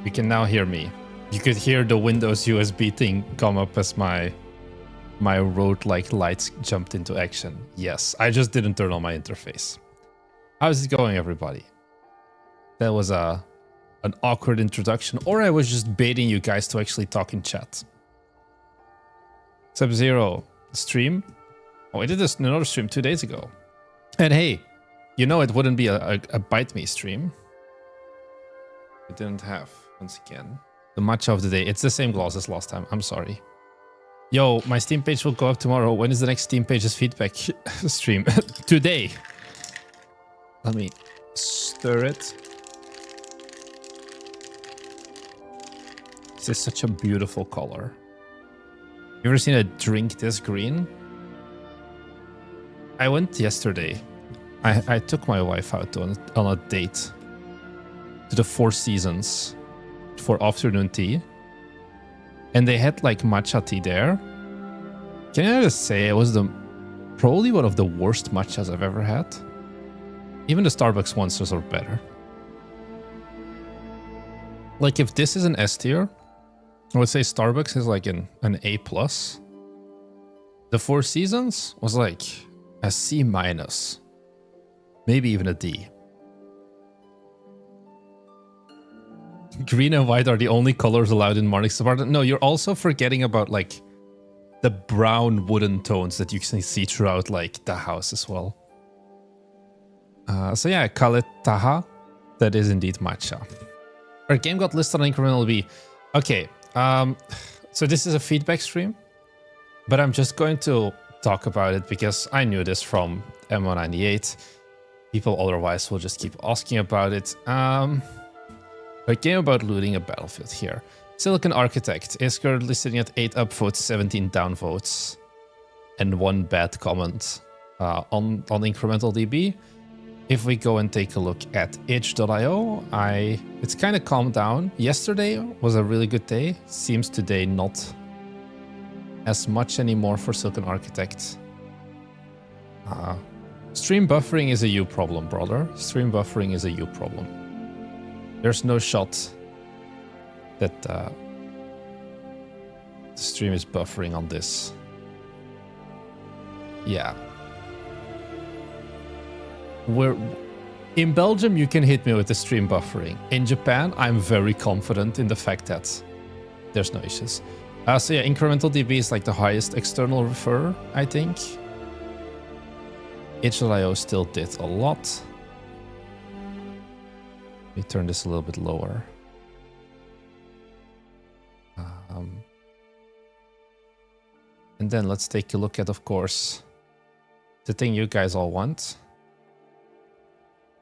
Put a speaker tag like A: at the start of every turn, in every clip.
A: You can now hear me. You could hear the Windows USB thing come up as my road-like lights jumped into action. Yes, I just didn't turn on my interface. How's it going, everybody? That was an awkward introduction, or I was just baiting you guys to actually talk in chat. Sub-Zero stream. Oh, I did this another stream 2 days ago. And hey, you know it wouldn't be a Bite Me stream. I didn't have, once again, the matcha of the day. It's the same gloss as last time. I'm sorry. Yo, my Steam page will go up tomorrow. When is the next Steam page's feedback stream? Today. Let me stir it. This is such a beautiful color. You ever seen a drink this green? I went yesterday. I took my wife out on a date to the Four Seasons for afternoon tea. And they had like matcha tea there. Can I just say it was probably one of the worst matchas I've ever had. Even the Starbucks ones are better. Like if this is an S tier, I would say Starbucks is like an A+. The Four Seasons was like a C-, maybe even a D. Green and white are the only colors allowed in Marnik's apartment. No, you're also forgetting about like the brown wooden tones that you can see throughout like the house as well. So yeah, call it Taha. That is indeed matcha. Our game got listed on Incremental B. Okay, so this is a feedback stream, but I'm just going to talk about it because I knew this from M198. People otherwise will just keep asking about it. A game about looting a battlefield here. Silicon Architect is currently sitting at 8 upvotes, 17 downvotes, and 1 bad comment on Incremental DB. If we go and take a look at itch.io, it's kind of calmed down. Yesterday was a really good day. Seems today not as much anymore for Silicon Architect. Stream buffering is a you problem, brother. Stream buffering is a you problem. There's no shot that the stream is buffering on this. Yeah. In Belgium, you can hit me with the stream buffering. In Japan, I'm very confident in the fact that there's no issues. So yeah, Incremental DB is like the highest external referrer, I think. itch.io still did a lot. Let me turn this a little bit lower. And then let's take a look at, of course, the thing you guys all want.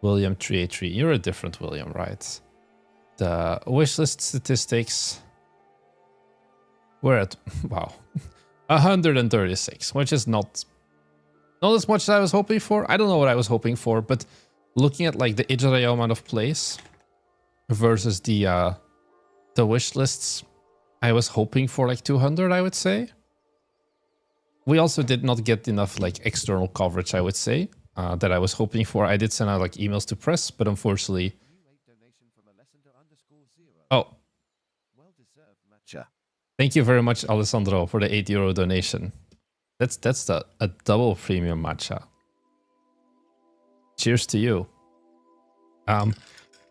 A: William383. You're a different William, right? The wishlist statistics. We're at, wow, 136, which is not as much as I was hoping for. I don't know what I was hoping for, but looking at like the itch.io amount of plays versus the wish lists, I was hoping for like 200, I would say. We also did not get enough like external coverage, I would say, that I was hoping for. I did send out like emails to press, but unfortunately... Oh. Thank you very much, Alessandro, for the €8 donation. That's a double premium matcha. Cheers to you.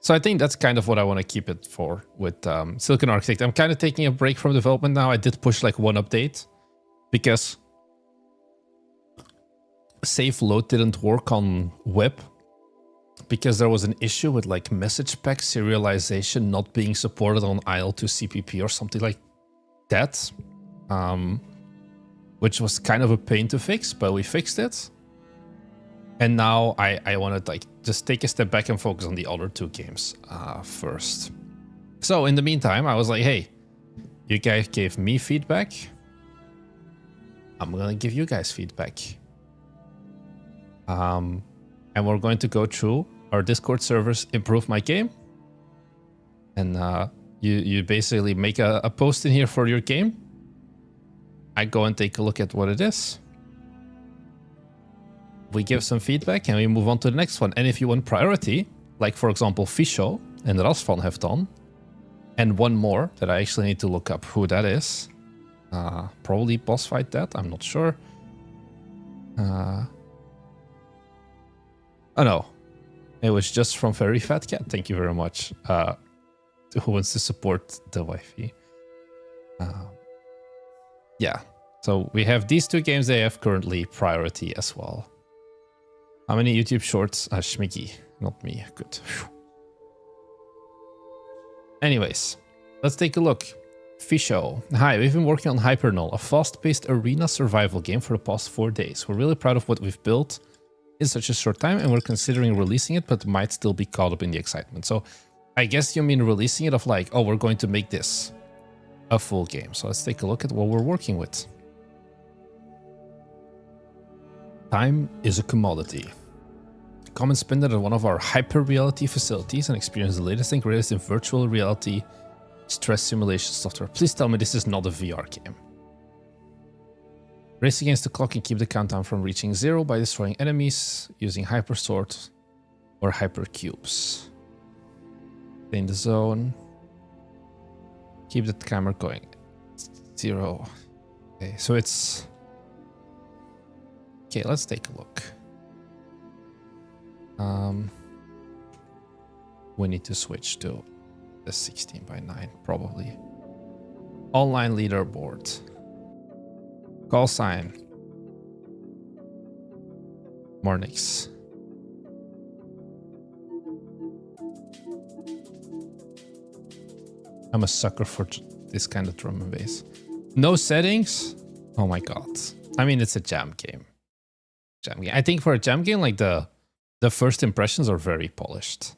A: So I think that's kind of what I want to keep it for with Silicon Architect. I'm kind of taking a break from development now. I did push like one update because safe load didn't work on web because there was an issue with like message pack serialization not being supported on IL2 CPP or something like that, which was kind of a pain to fix, but we fixed it. And now I want to like just take a step back and focus on the other two games first. So in the meantime, I was like, hey, you guys gave me feedback. I'm going to give you guys feedback. And we're going to go through our Discord servers, improve my game. And you basically make a post in here for your game. I go and take a look at what it is. We give some feedback and we move on to the next one. And if you want priority, like for example Fisho and Rasvan have done, And one more that I actually need to look up who that is. Probably boss fight that, I'm not sure. Oh no, it was just from Very Fat Cat. Thank you very much. Who wants to support the wifey? Yeah, so we have these two games. They have currently priority as well. How many YouTube shorts? Schmicky, not me. Good. Whew. Anyways, let's take a look. Fisho. Hi, we've been working on Hypernull, a fast-paced arena survival game for the past 4 days. We're really proud of what we've built in such a short time, and we're considering releasing it, but might still be caught up in the excitement. So I guess you mean releasing it of like, oh, we're going to make this a full game. So let's take a look at what we're working with. Time is a commodity. Come and spend it at one of our hyper-reality facilities and experience the latest and greatest in virtual reality stress simulation software. Please tell me this is not a VR game. Race against the clock and keep the countdown from reaching 0 by destroying enemies using hyper sword or hyper cubes. Stay in the zone. Keep the camera going. 0. Okay, so it's... Okay, let's take a look. We need to switch to the 16:9, probably. Online leaderboard. Call sign. Mornix. I'm a sucker for this kind of drum and bass. No settings? Oh my god. I mean, it's a jam game. I think for a jam game, like the first impressions are very polished.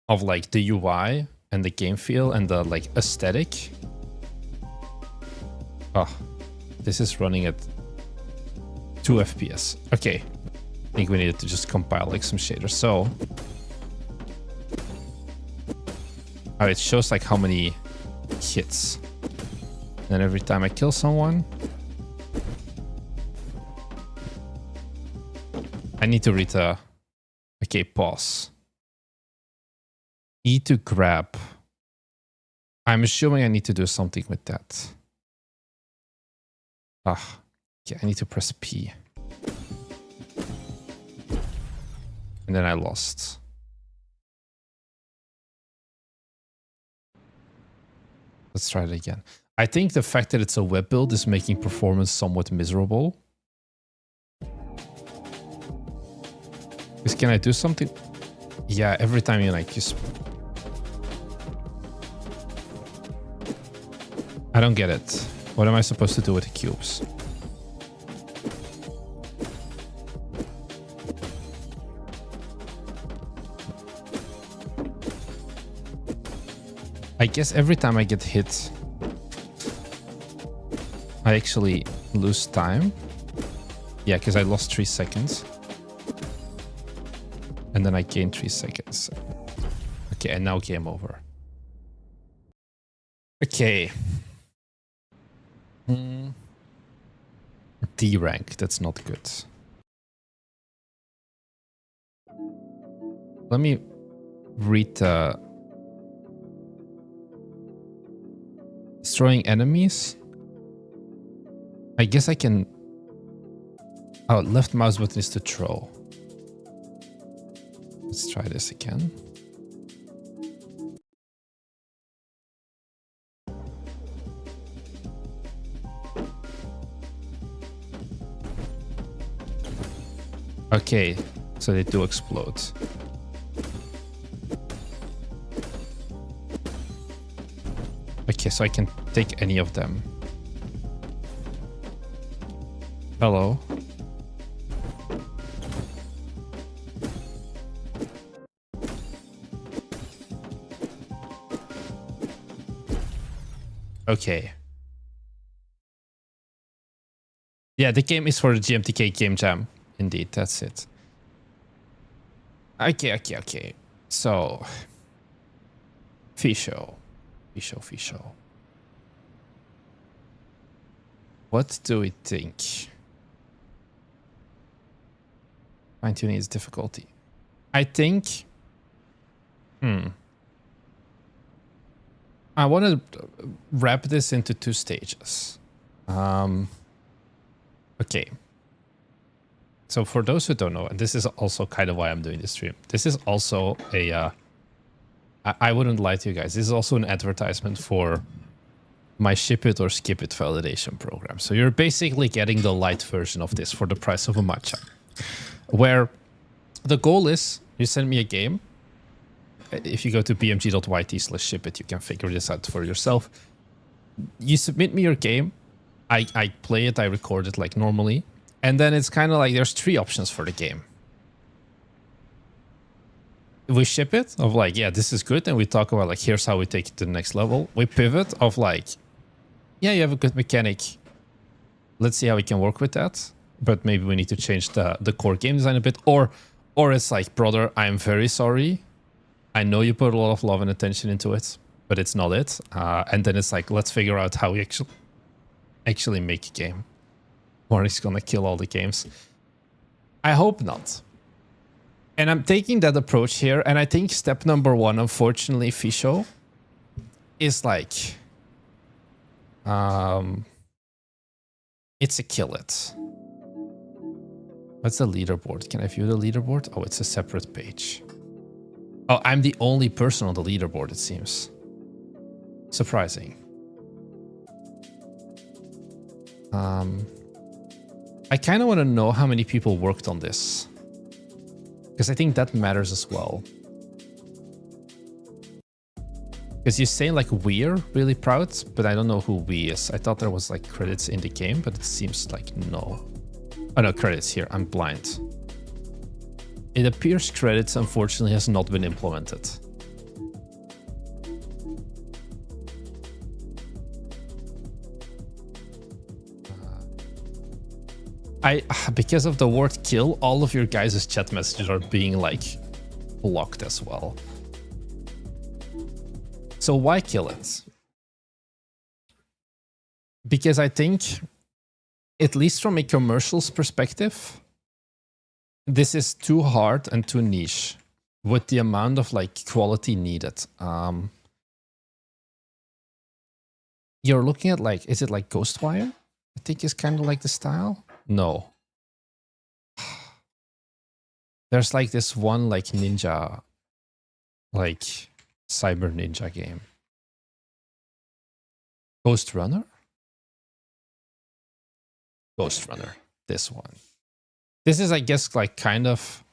A: Of like the UI and the game feel and the like aesthetic. Oh, this is running at 2 FPS. Okay, I think we needed to just compile like some shaders. So, oh, it shows like how many hits. And every time I kill someone, I need to read a... Okay, pause. E to grab. I'm assuming I need to do something with that. Ah, okay, I need to press P. And then I lost. Let's try it again. I think the fact that it's a web build is making performance somewhat miserable. Can I do something? Yeah, every time you like use... I don't get it. What am I supposed to do with the cubes? I guess every time I get hit, I actually lose time. Yeah, because I lost 3 seconds. And then I gained 3 seconds. Okay, and now game over. Okay. D rank, that's not good. Let me read destroying enemies. I guess I can... Oh, left mouse button is to throw. Let's try this again. Okay, so they do explode. Okay, so I can take any of them. Hello. Okay. Yeah, the game is for the GMTK Game Jam. Indeed, that's it. Okay. So... Fisho. What do we think? Fine-tuning is difficulty. I think... I want to wrap this into 2 stages. Okay. So for those who don't know, and this is also kind of why I'm doing this stream, this is also a, I wouldn't lie to you guys, this is also an advertisement for my ship it or skip it validation program. So you're basically getting the light version of this for the price of a matcha, where the goal is you send me a game. If you go to bmg.yt/shipit, you can figure this out for yourself. You submit me your game, I play it, I record it like normally, and then it's kind of like there's 3 options for the game. We ship it of like, yeah, this is good, and we talk about like, here's how we take it to the next level. We pivot of like, yeah, you have a good mechanic. Let's see how we can work with that. But maybe we need to change the core game design a bit. Or it's like, brother, I'm very sorry. I know you put a lot of love and attention into it, but it's not it. And then it's like, let's figure out how we actually make a game. Or it's gonna kill all the games. I hope not. And I'm taking that approach here. And I think step number 1, unfortunately, Fisho, is like, it's a kill it. What's the leaderboard? Can I view the leaderboard? Oh, it's a separate page. Oh, I'm the only person on the leaderboard, it seems. Surprising. I kind of want to know how many people worked on this, because I think that matters as well. Because you say like we're really proud, but I don't know who we is. I thought there was like credits in the game, but it seems like no. Oh no, credits here. I'm blind. It appears credits unfortunately has not been implemented. Because of the word kill, all of your guys' chat messages are being like blocked as well. So why kill it? Because I think, at least from a commercials perspective, this is too hard and too niche with the amount of like quality needed. You're looking at like, is it like Ghostwire? I think is kind of like the style. No. There's like this one like ninja, like cyber ninja game. Ghost Runner? Ghost Runner, this one. This is, I guess, like kind of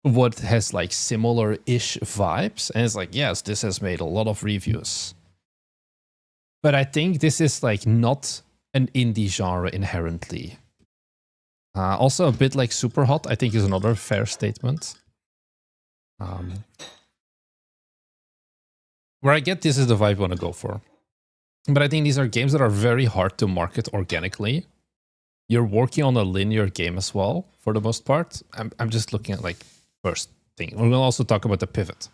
A: what has like similar-ish vibes. And it's like, yes, this has made a lot of reviews. But I think this is like not an indie genre inherently. Also a bit like Superhot, I think is another fair statement. Where I get this is the vibe I want to go for. But I think these are games that are very hard to market organically. You're working on a linear game as well, for the most part. I'm just looking at like first thing. We'll also talk about the pivot.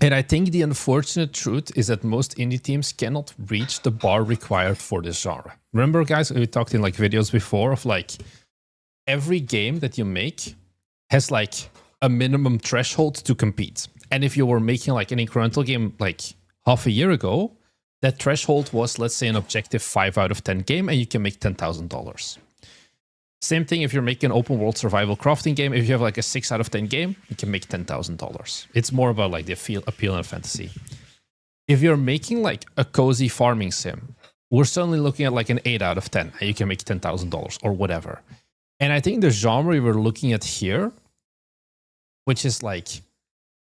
A: And I think the unfortunate truth is that most indie teams cannot reach the bar required for this genre. Remember, guys, we talked in like videos before of like every game that you make has like a minimum threshold to compete. And if you were making like an incremental game like half a year ago, that threshold was, let's say, an objective 5 out of 10 game, and you can make $10,000. Same thing if you're making an open world survival crafting game. If you have like a 6 out of 10 game, you can make $10,000. It's more about like the appeal and fantasy. If you're making like a cozy farming sim, we're suddenly looking at like an 8 out of 10, and you can make $10,000 or whatever. And I think the genre we're looking at here, which is like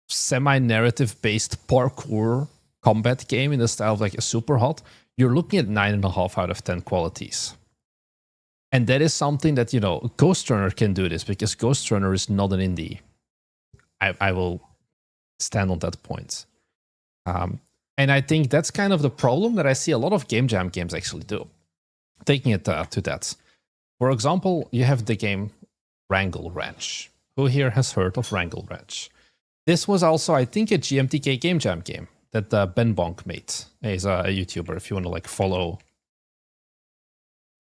A: semi-narrative based parkour combat game in the style of like a Superhot, you're looking at 9.5 out of 10 qualities. And that is something that, you know, Ghost Runner can do this, because Ghost Runner is not an indie. I will stand on that point. And I think that's kind of the problem that I see a lot of Game Jam games actually do. Taking it to that. For example, you have the game Wrangle Ranch. Who here has heard of Wrangle Ranch? This was also, I think, a GMTK Game Jam game that Ben Bonk made. He's a YouTuber, if you want to like follow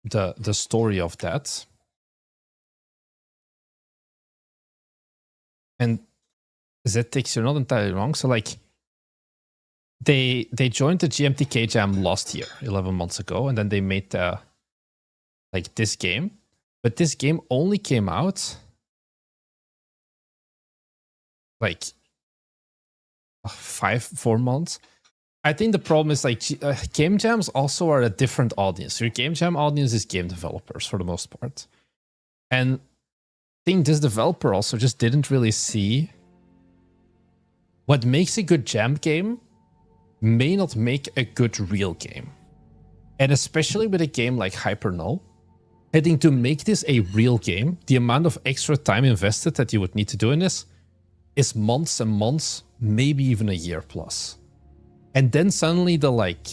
A: the story of that. And ZTX, you're not entirely wrong. So like they joined the GMTK Jam last year, 11 months ago, and then they made like this game. But this game only came out like 4 months. I think the problem is like game jams also are a different audience. Your game jam audience is game developers for the most part. And I think this developer also just didn't really see what makes a good jam game may not make a good real game. And especially with a game like Hypernull, I think to make this a real game, the amount of extra time invested that you would need to do in this is months and months, maybe even a year plus. And then suddenly the like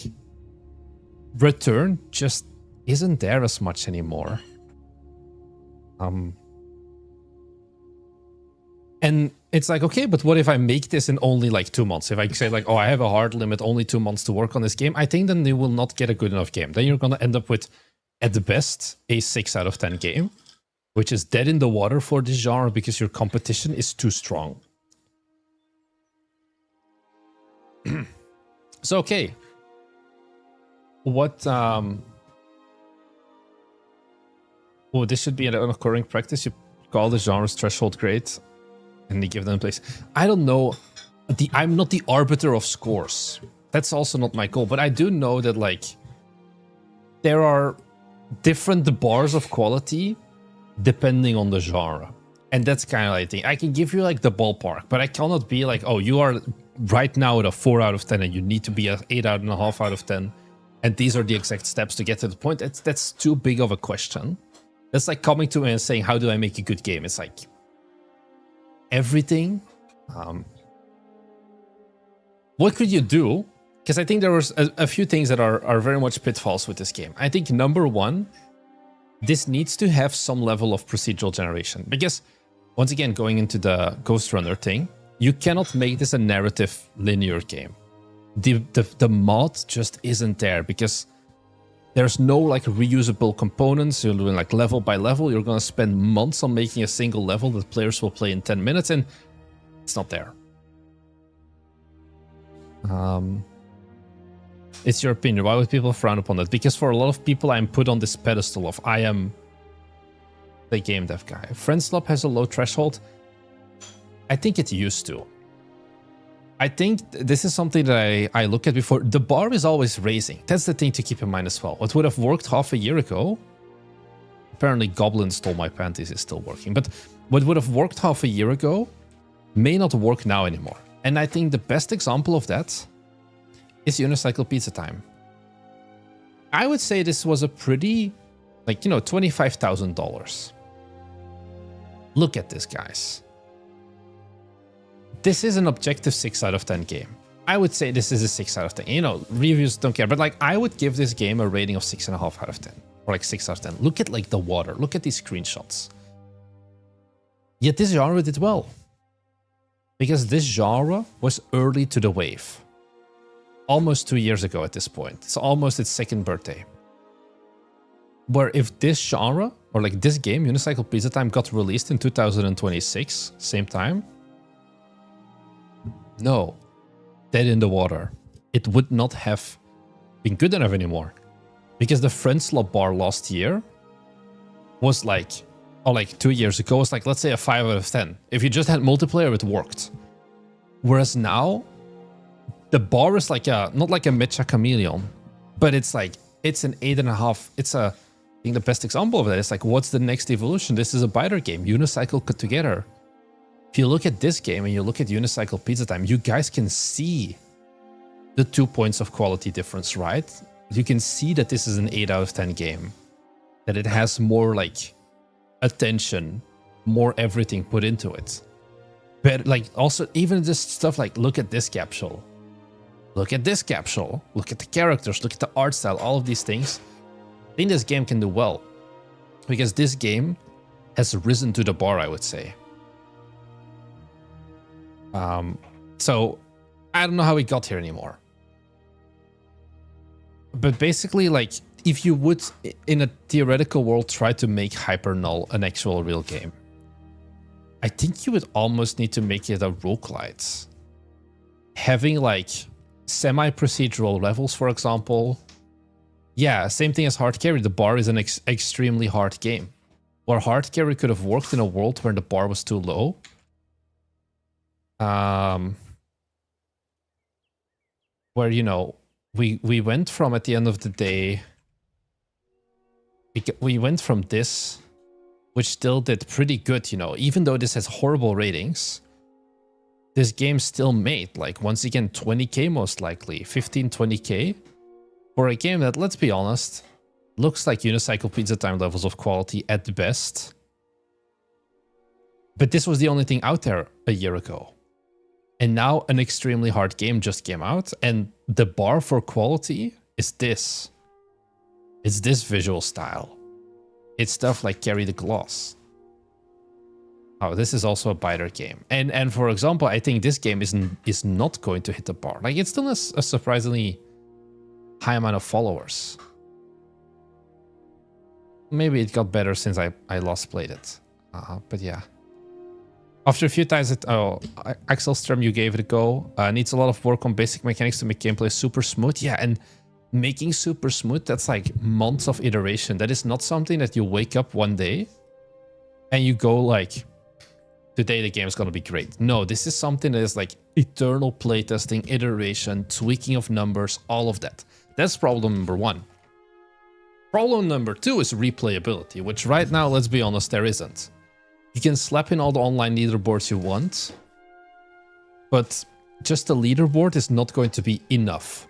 A: return just isn't there as much anymore. And it's like, okay, but what if I make this in only like 2 months? If I say like, oh, I have a hard limit, only 2 months to work on this game, I think then you will not get a good enough game. Then you're going to end up with, at the best, a 6 out of 10 game, which is dead in the water for this genre because your competition is too strong. So, okay. What, oh, this should be an occurring practice. You call the genre's threshold great and you give them a place. I don't know. I'm not the arbiter of scores. That's also not my goal. But I do know that, like, there are different bars of quality depending on the genre. And that's kind of like the thing. I can give you, like, the ballpark, but I cannot be like, oh, you are right now at a 4 out of 10 and you need to be an 8.5 out of 10. And these are the exact steps to get to the point. That's too big of a question. That's like coming to me and saying, how do I make a good game? It's like everything. What could you do? Because I think there was a few things that are very much pitfalls with this game. I think number one, this needs to have some level of procedural generation. Because once again, going into the Ghost Runner thing, you cannot make this a narrative linear game. The mod just isn't there because there's no like reusable components. You're doing like level by level. You're going to spend months on making a single level that players will play in 10 minutes and it's not there. It's your opinion. Why would people frown upon that? Because for a lot of people, I'm put on this pedestal of I am the game dev guy. Friendslop has a low threshold. I think it used to. I think this is something that I look at before. The bar is always raising. That's the thing to keep in mind as well. What would have worked half a year ago, apparently Goblin Stole My Panties is still working, but what would have worked half a year ago may not work now anymore. And I think the best example of that is Unicycle Pizza Time. I would say this was a pretty, like, you know, $25,000. Look at this, guys. This is an objective 6 out of 10 game. I would say this is a 6 out of 10. You know, reviews don't care, but like I would give this game a rating of 6.5 out of 10. Or like 6 out of 10. Look at like the water. Look at these screenshots. Yet this genre did well. Because this genre was early to the wave. Almost 2 years ago at this point. It's almost its second birthday. Where if this genre, or like this game, Unicycle Pizza Time, got released in 2026, same time, no, dead in the water. It would not have been good enough anymore. Because the Friendslop bar last year was like, or like 2 years ago, was like, let's say a 5 out of 10. If you just had multiplayer, it worked. Whereas now, the bar is like a, not like a Mecha Chameleon, but it's like, it's an 8.5. It's a, I think the best example of that is like, what's the next evolution? This is a biter game, Unicycle put together. If you look at this game and you look at Unicycle Pizza Time, you guys can see the 2 points of quality difference, right? You can see that this is an 8 out of 10 game. That it has more like attention, more everything put into it. But like also even just stuff like, look at this capsule. Look at this capsule. Look at the characters. Look at the art style. All of these things. I think this game can do well. Because this game has risen to the bar, I would say. So I don't know how we got here anymore. But basically, like, if you would, in a theoretical world, try to make Hypernull an actual real game, I think you would almost need to make it a roguelite. Having, like, semi-procedural levels, for example. Yeah, same thing as hard carry. The bar is an extremely hard game. Where hard carry could have worked in a world where the bar was too low. Where, you know, we went from, at the end of the day, we went from this, which still did pretty good, you know, even though this has horrible ratings. This game still made, like, once again, 20k most likely, 15, 20k. For a game that, let's be honest, looks like Unicycle Pizza Time levels of quality at the best. But this was the only thing out there a year ago. And now an extremely hard game just came out, and the bar for quality is this. It's this visual style. It's stuff like Carry the Gloss. Oh, this is also a biter game. And for example, I think this game is not going to hit the bar. Like, it still has a surprisingly high amount of followers. Maybe it got better since I last played it. But yeah. After a few times, Axel Strum, you gave it a go. Needs a lot of work on basic mechanics to make gameplay super smooth. Yeah, and making super smooth, that's like months of iteration. That is not something that you wake up one day and you go like, today the game is going to be great. No, this is something that is like eternal playtesting, iteration, tweaking of numbers, all of that. That's problem number one. Problem number two is replayability, which right now, let's be honest, there isn't. You can slap in all the online leaderboards you want, but just the leaderboard is not going to be enough.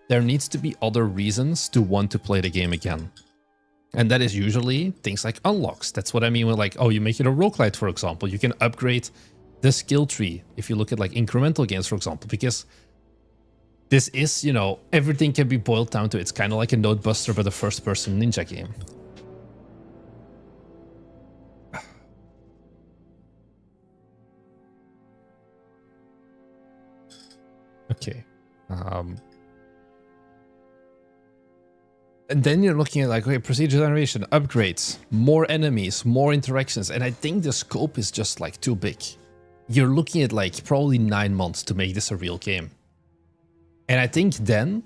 A: There needs to be other reasons to want to play the game again. And that is usually things like unlocks. That's what I mean with like, oh, you make it a roguelite, for example. You can upgrade the skill tree if you look at like incremental games, for example, because this is, you know, everything can be boiled down to it's kind of like a Notebuster, but a first-person ninja game. Okay. And then you're looking at like, okay, procedure generation, upgrades, more enemies, more interactions. And I think the scope is just like too big. You're looking at like probably 9 months to make this a real game. And I think then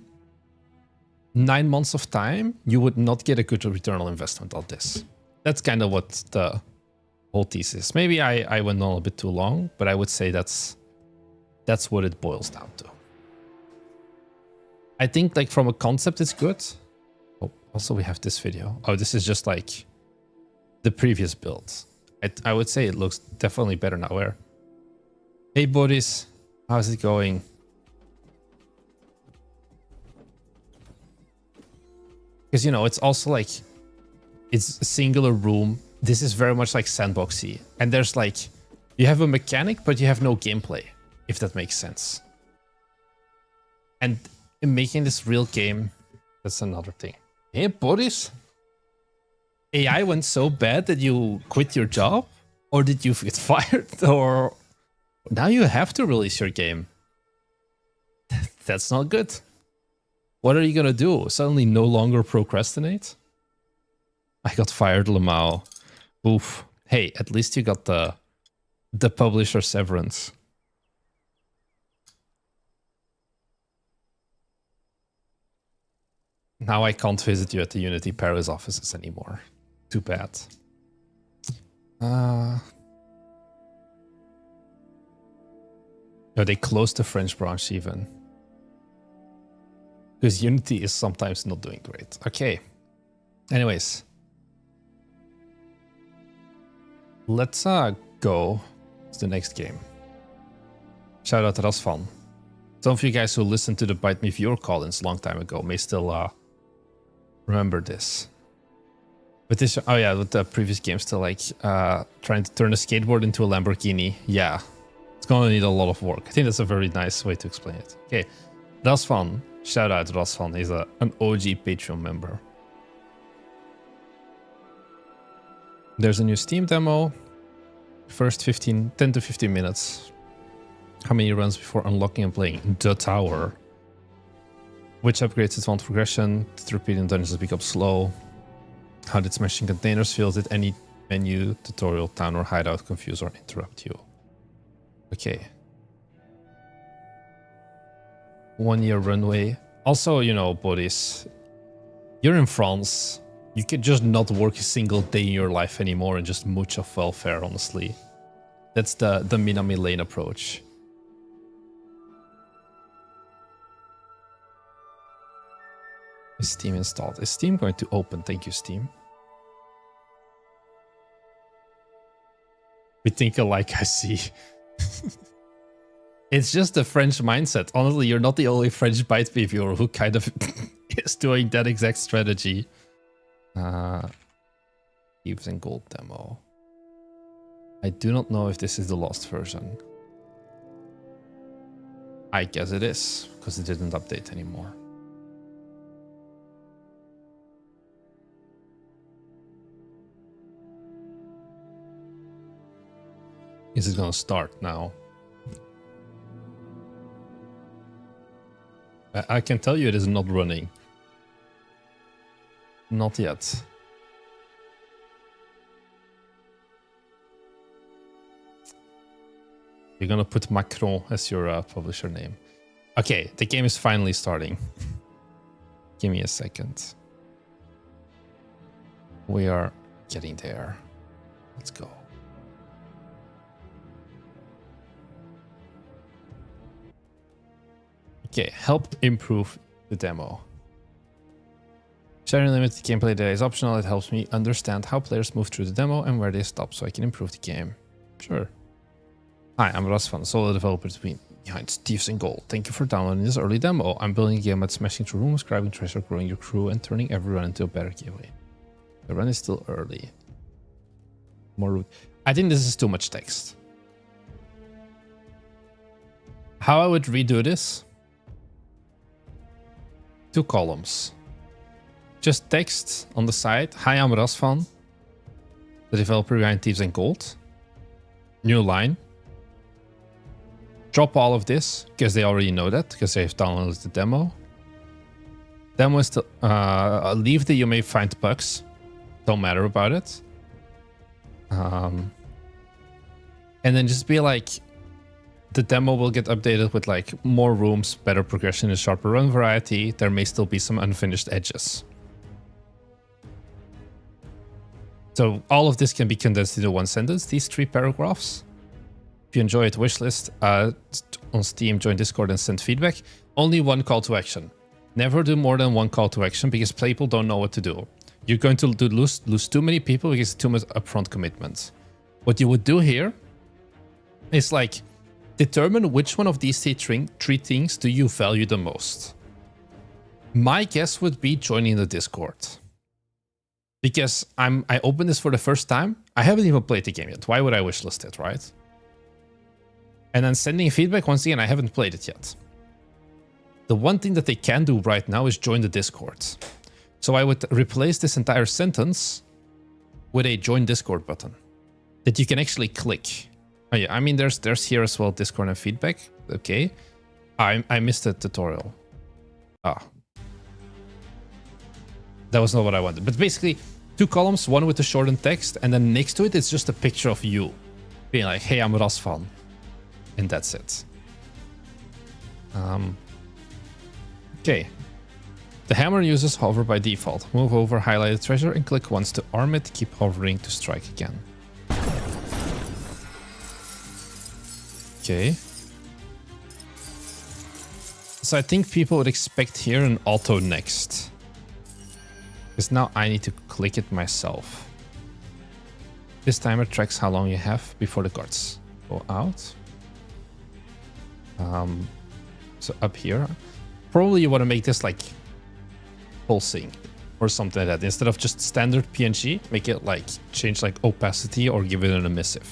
A: 9 months of time, you would not get a good return on investment on this. That's kind of what the whole thesis. Maybe I went on a bit too long, but I would say that's what it boils down to. I think like from a concept, it's good. Oh, also we have this video. Oh, this is just like the previous build. I would say it looks definitely better now. Where? Hey, buddies, how's it going? Because, you know, it's also like, it's a singular room. This is very much like sandboxy. And there's like, you have a mechanic, but you have no gameplay, if that makes sense. And in making this real game, that's another thing. Hey, buddies. AI went so bad that you quit your job? Or did you get fired? Or now you have to release your game. That's not good. What are you gonna do? Suddenly no longer procrastinate? I got fired, Lamau. Oof. Hey, at least you got the publisher severance. Now I can't visit you at the Unity Paris offices anymore. Too bad. No, they closed the French branch even. Because Unity is sometimes not doing great. Okay. Anyways. Let's go to the next game. Shout out to Rasvan. Some of you guys who listened to the Bite Me viewer call-ins a long time ago may still remember this. But this, oh yeah, with the previous game, still like trying to turn a skateboard into a Lamborghini. Yeah, it's gonna need a lot of work. I think that's a very nice way to explain it. Okay, Rasvan. Shout out to Rasvan. He's an OG Patreon member. There's a new Steam demo. First 10 to 15 minutes. How many runs before unlocking and playing The Tower? Which upgrades advanced progression? Did repeating dungeons become slow? How did smashing containers feel? Did any menu, tutorial, town, or hideout confuse or interrupt you? Okay. 1 year runway. Also, you know, Boris, you're in France. You could just not work a single day in your life anymore and just mooch off welfare, honestly. That's the Minami Lane approach. Is Steam installed? Is Steam going to open? Thank you, Steam. We think alike, I see. It's just the French mindset. Honestly, you're not the only French Byte reviewer who kind of is doing that exact strategy. Thieves and Gold demo. I do not know if this is the lost version. I guess it is, because it didn't update anymore. Is it gonna start now? I can tell you it is not running. Not yet. You're gonna put Macron as your publisher name. Okay, the game is finally starting. Give me a second. We are getting there. Let's go. Okay, help improve the demo. Sharing limited gameplay data is optional. It helps me understand how players move through the demo and where they stop so I can improve the game. Sure. Hi, I'm Rasvan, solo developer behind Thieves and Gold. Thank you for downloading this early demo. I'm building a game at smashing through rooms, grabbing treasure, growing your crew, and turning every run into a better gameplay. The run is still early. More route. I think this is too much text. How I would redo this? 2 columns. Just text on the side. Hi, I'm Rasvan, the developer behind Thieves and Gold. New line. Drop all of this, because they already know that, because they've downloaded the demo. Demo is to leave the you may find bugs. Don't matter about it. And then just be like, the demo will get updated with like more rooms, better progression, and sharper run variety. There may still be some unfinished edges. So all of this can be condensed into one sentence, these 3 paragraphs. If you enjoy it, wishlist on Steam, join Discord and send feedback. Only 1 call to action. Never do more than 1 call to action because people don't know what to do. You're going to lose too many people because it's too much upfront commitment. What you would do here is like determine which one of these 3 things do you value the most. My guess would be joining the Discord. Because I opened this for the first time. I haven't even played the game yet. Why would I wishlist it, right? And then sending feedback, once again, I haven't played it yet. The one thing that they can do right now is join the Discord. So I would replace this entire sentence with a join Discord button that you can actually click. Oh yeah, I mean, there's here as well Discord and feedback. Okay. I missed the tutorial. Ah. That was not what I wanted. But basically, 2 columns, 1 with the shortened text, and then next to it, it's just a picture of you. Being like, hey, I'm Rasvan. And that's it. Okay. The hammer uses hover by default. Move over highlighted treasure and click once to arm it. Keep hovering to strike again. Okay. So I think people would expect here an auto next. Because now I need to click it myself. This timer tracks how long you have before the cards go out. So up here, probably you want to make this like pulsing or something like that. Instead of just standard PNG, make it like change like opacity or give it an emissive.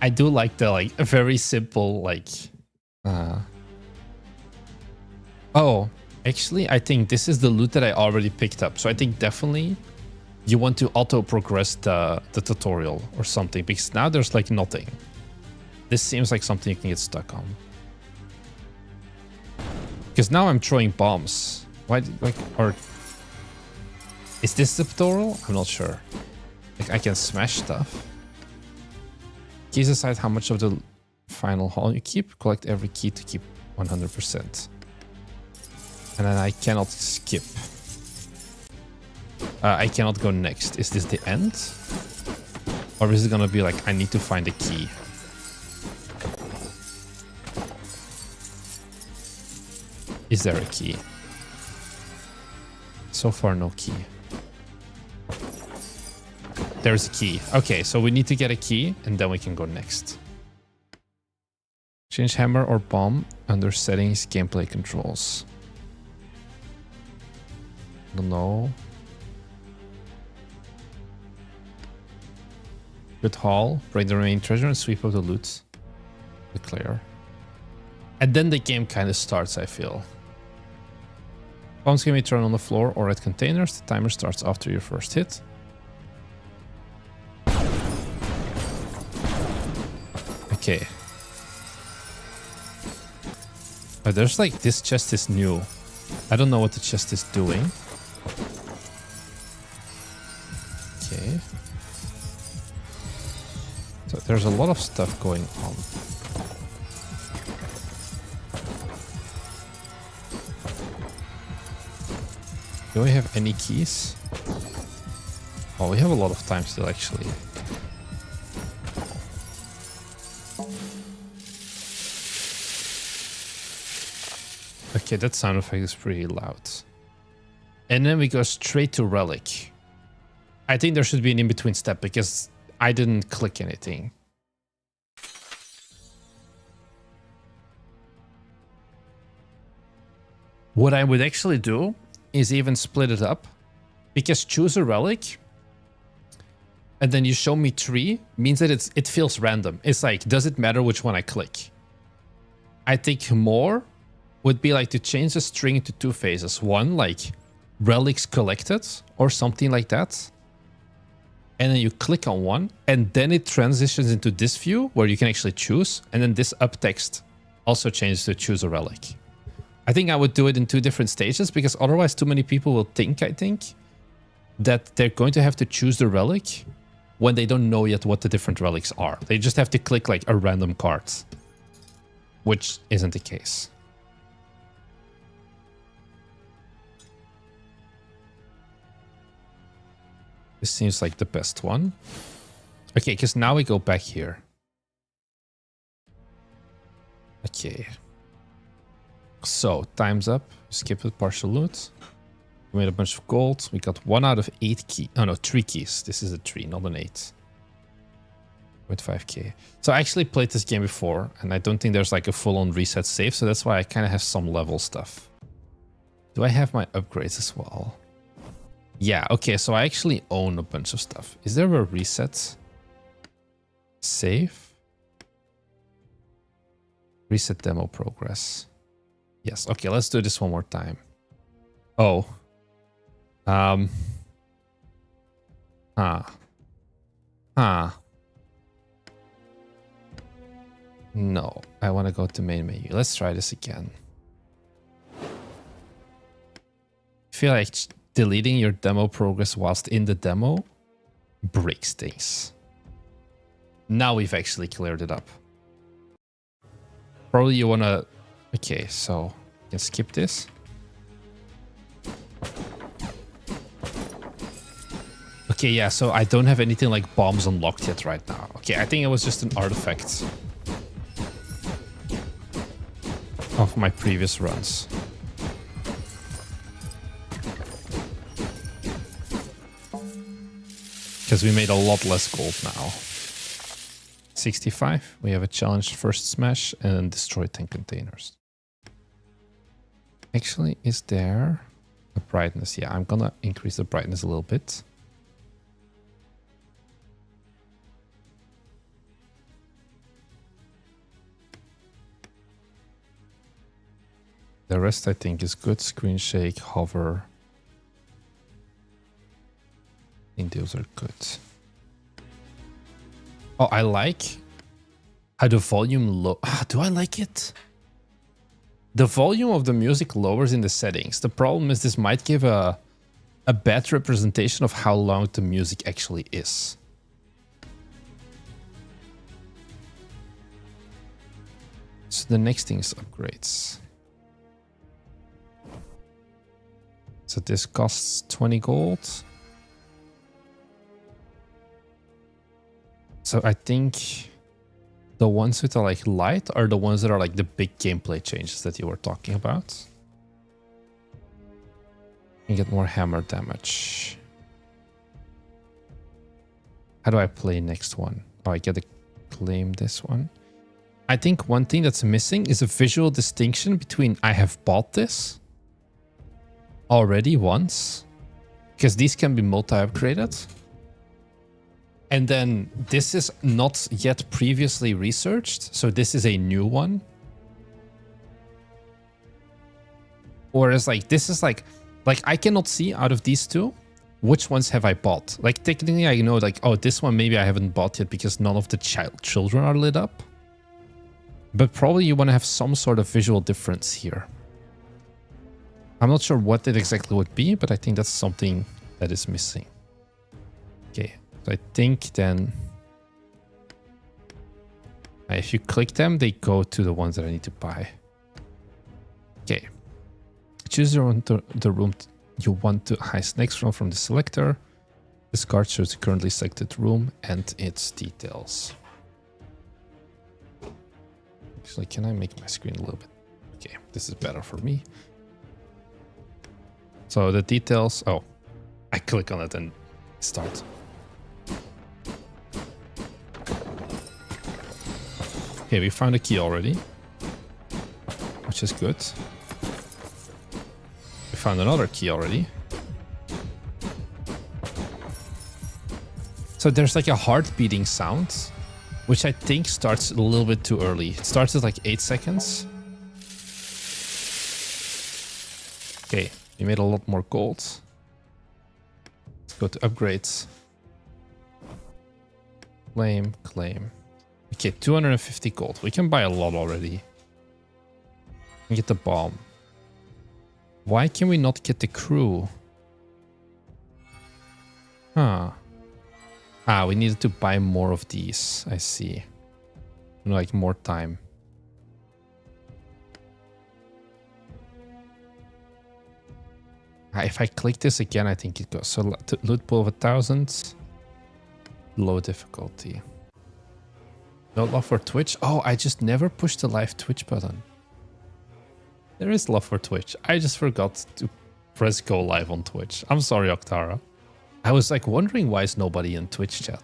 A: I do like the like a very simple like oh, actually I think this is the loot that I already picked up. So I think definitely you want to auto progress the tutorial or something, because now there's like nothing. This seems like something you can get stuck on. Because now I'm throwing bombs. Why, like, or is this the tutorial? I'm not sure. Like I can smash stuff. Keys decide how much of the final haul you keep. Collect every key to keep 100%. And then I cannot skip. I cannot go next. Is this the end? Or is it gonna be like, I need to find a key? Is there a key? So far, no key. There's a key. Okay, so we need to get a key and then we can go next. Change hammer or bomb under settings, gameplay controls. Don't know. Good haul, break the remaining treasure and sweep up the loot. Declare. And then the game kind of starts, I feel. Bombs can be thrown on the floor or at containers. The timer starts after your first hit. Okay. But there's like, this chest is new. I don't know what the chest is doing. Okay. So there's a lot of stuff going on. Do we have any keys? Oh, we have a lot of time still, actually. Okay, that sound effect is pretty loud. And then we go straight to Relic. I think there should be an in-between step because I didn't click anything. What I would actually do is even split it up, because choose a relic and then you show me 3 means that it feels random. It's like, does it matter which one I click? I think more would be like to change the string into 2 phases. One, like relics collected or something like that. And then you click on one and then it transitions into this view where you can actually choose. And then this up text also changes to choose a relic. I think I would do it in 2 different stages because otherwise too many people will think, I think, that they're going to have to choose the relic when they don't know yet what the different relics are. They just have to click like a random card, which isn't the case. This seems like the best one. Okay, because now we go back here. Okay. So, time's up. Skip the partial loot. We made a bunch of gold. We got 1 out of 8 keys. Oh no, 3 keys. This is a 3, not an 8. With 5k. So I actually played this game before, and I don't think there's like a full-on reset save, so that's why I kind of have some level stuff. Do I have my upgrades as well? Yeah, okay, so I actually own a bunch of stuff. Is there a reset? Save? Reset demo progress. Yes, okay, let's do this one more time. Oh. No, I want to go to main menu. Let's try this again. I feel like deleting your demo progress whilst in the demo breaks things. Now we've actually cleared it up. Probably you want to... Okay, so you can skip this. Okay, yeah, so I don't have anything like bombs unlocked yet right now. Okay, I think it was just an artifact of my previous runs. Because we made a lot less gold now. 65. We have a challenge first smash and destroy 10 containers. Actually, is there a brightness? Yeah, I'm gonna increase the brightness a little bit. The rest I think is good. Screen shake, hover. I think those are good. Oh, I like how the volume do I like it? The volume of the music lowers in the settings. The problem is this might give a bad representation of how loud the music actually is. So the next thing is upgrades. So this costs 20 gold. So I think the ones that are like light are the ones that are like the big gameplay changes that you were talking about. You get more hammer damage. How do I play next one? Oh, I get to claim this one. I think one thing that's missing is a visual distinction between I have bought this already once, because these can be multi-upgraded. And then this is not yet previously researched, so this is a new one. Whereas like this is like I cannot see out of these two which ones have I bought. Like technically I know like, oh, this one maybe I haven't bought yet because none of the children are lit up. But probably you want to have some sort of visual difference here. I'm not sure what it exactly would be, but I think that's something that is missing. Okay, so I think then if you click them, they go to the ones that I need to buy. Okay. Choose the room you want to heist next from the selector. This card shows the currently selected room and its details. Actually, can I make my screen a little bit? Okay, this is better for me. So the details, oh, I click on it and start. Okay, we found a key already, which is good. We found another key already. So there's like a heart beating sound, which I think starts a little bit too early. It starts at like 8 seconds. Okay, we made a lot more gold. Let's go to upgrades. Claim. Okay, 250 gold. We can buy a lot already. And get the bomb. Why can we not get the crew? Huh. Ah, we needed to buy more of these. I see. Like more time. If I click this again, I think it goes. So loot pool of 1,000. Low difficulty. No love for Twitch? Oh, I just never pushed the live Twitch button. There is love for Twitch. I just forgot to press go live on Twitch. I'm sorry, Octara. I was like wondering why is nobody in Twitch chat.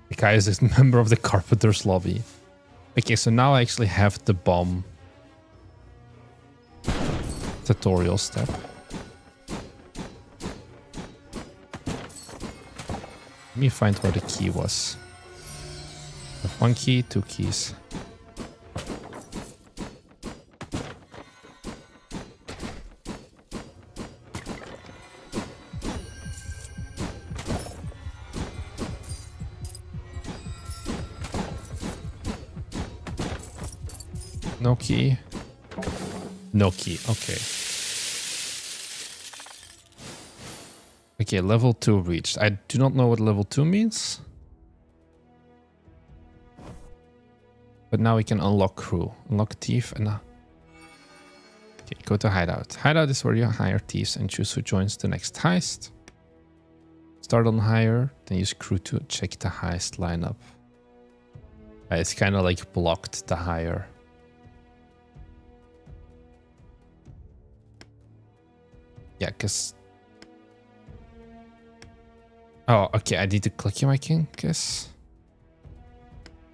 A: The guy is a member of the Carpenter's Lobby. Okay, so now I actually have the bomb tutorial step. Let me find where the key was. I have 1 key, 2 keys. No key. No key, okay. Okay, level 2 reached. I do not know what level 2 means. But now we can unlock crew. Unlock thief and... Okay, go to hideout. Hideout is where you hire thieves and choose who joins the next heist. Start on hire, then use crew to check the heist lineup. It's kind of like blocked the hire. Yeah, because... Oh, okay, I need to click here, I can guess.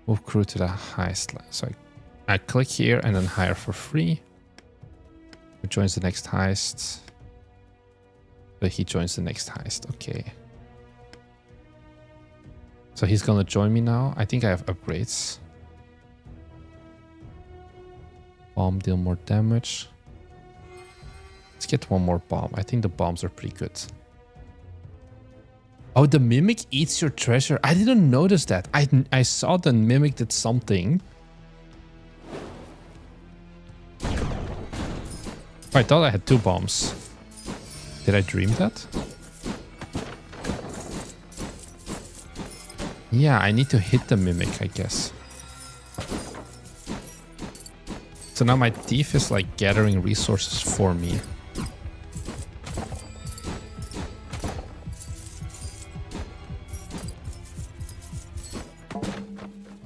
A: Move crew to the heist line. So I click here and then hire for free. Who joins the next heist? But he joins the next heist, okay. So he's gonna join me now. I think I have upgrades. Bomb deal more damage. Let's get one more bomb. I think the bombs are pretty good. Oh, the Mimic eats your treasure. I didn't notice that. I saw the Mimic did something. I thought I had 2 bombs. Did I dream that? Yeah, I need to hit the mimic, I guess. So now my thief is like gathering resources for me.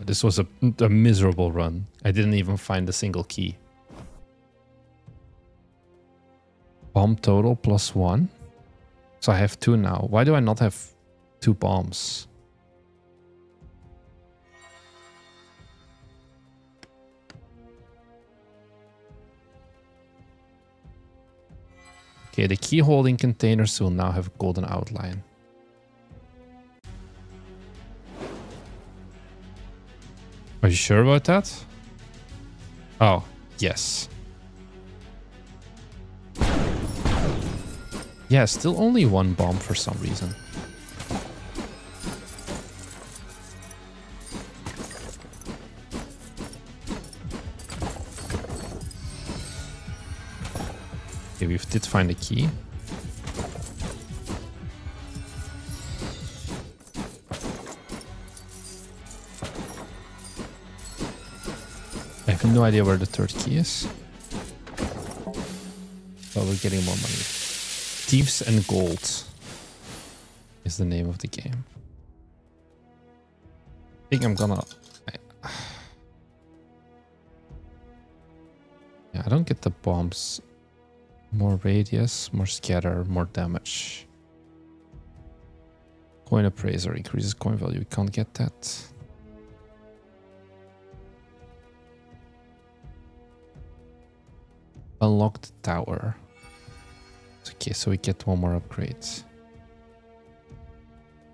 A: This was a miserable run. I didn't even find a single key. Bomb total +1. So I have 2 now. Why do I not have 2 bombs? Okay, the key holding containers will now have a golden outline. Are you sure about that? Oh, yes. Yeah, still only 1 bomb for some reason. Okay, we did find a key. I have no idea where the 3rd key is. But we're getting more money. Thieves and Gold is the name of the game. I think I'm gonna... Yeah, I don't get the bombs. More radius, more scatter, more damage. Coin appraiser increases coin value. We can't get that. Unlock the tower. Okay, so we get 1 more upgrade.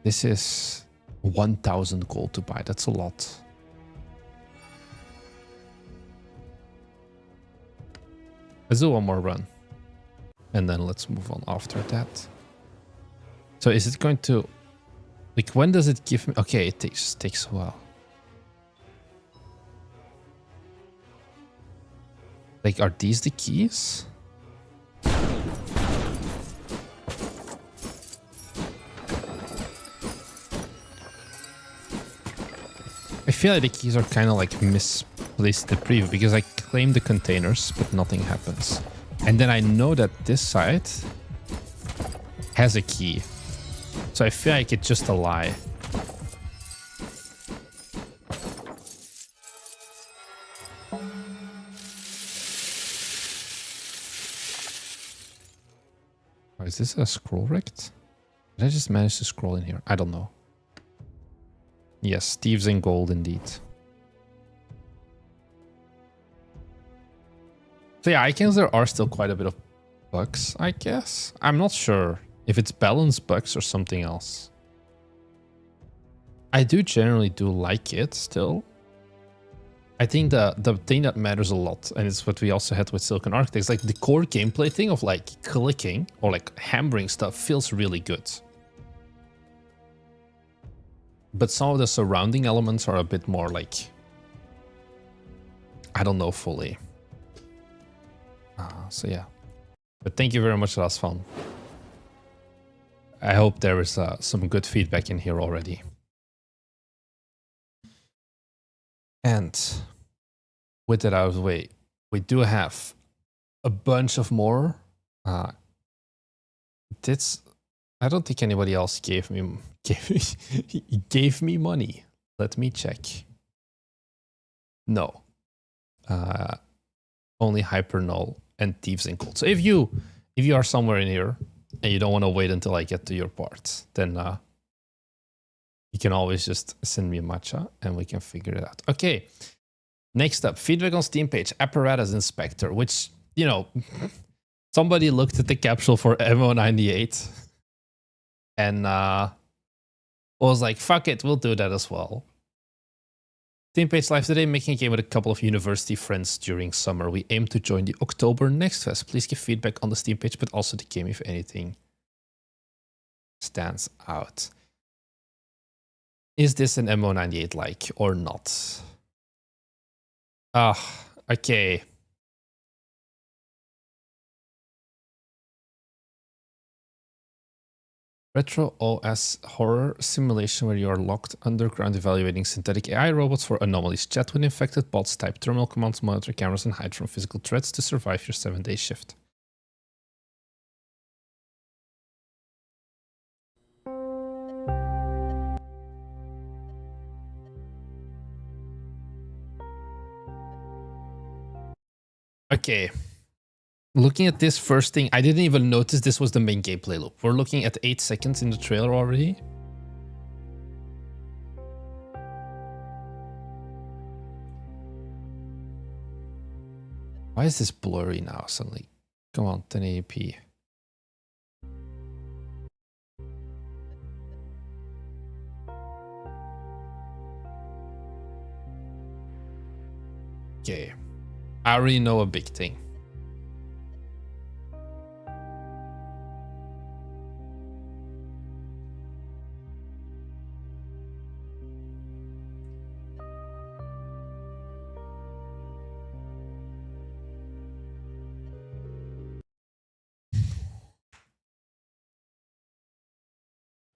A: This is 1,000 gold to buy. That's a lot. Let's do 1 more run. And then let's move on after that. So is it going to... Like, when does it give me... Okay, it takes a while. Like, are these the keys? I feel like the keys are kind of like misplaced in the preview because I claim the containers, but nothing happens. And then I know that this side has a key. So I feel like it's just a lie. Oh, is this a scroll rect? Did I just manage to scroll in here? I don't know. Yes, Thieves in Gold indeed. So yeah, I guess there are still quite a bit of bugs, I guess. I'm not sure if it's balance bugs or something else. I generally do like it still. I think the thing that matters a lot, and it's what we also had with Silicon Architects, like the core gameplay thing of like clicking or like hammering stuff feels really good. But some of the surrounding elements are a bit more like, I don't know fully. So yeah. But thank you very much, that was fun. I hope there is some good feedback in here already. And with that out of the way, we do have a bunch of more. I don't think anybody else gave me money. Let me check. No. Only Hypernull and Thieves in Gold. So if you are somewhere in here and you don't want to wait until I get to your part, then you can always just send me a matcha and we can figure it out. Okay. Next up, feedback on Steam page, Apparatus Inspector, which, you know, somebody looked at the capsule for MO98 and was like, fuck it, we'll do that as well. Steam page live today, making a game with a couple of university friends during summer. We aim to join the October Next Fest. Please give feedback on the Steam page, but also the game if anything stands out. Is this an MO98 like or not? Okay. Retro OS horror simulation where you are locked underground evaluating synthetic AI robots for anomalies. Chat with infected bots, type terminal commands, monitor cameras, and hide from physical threats to survive your 7-day shift. Okay. Looking at this first thing, I didn't even notice this was the main gameplay loop. We're looking at 8 seconds in the trailer already. Why is this blurry now suddenly? Come on, 1080p. Okay. I already know a big thing.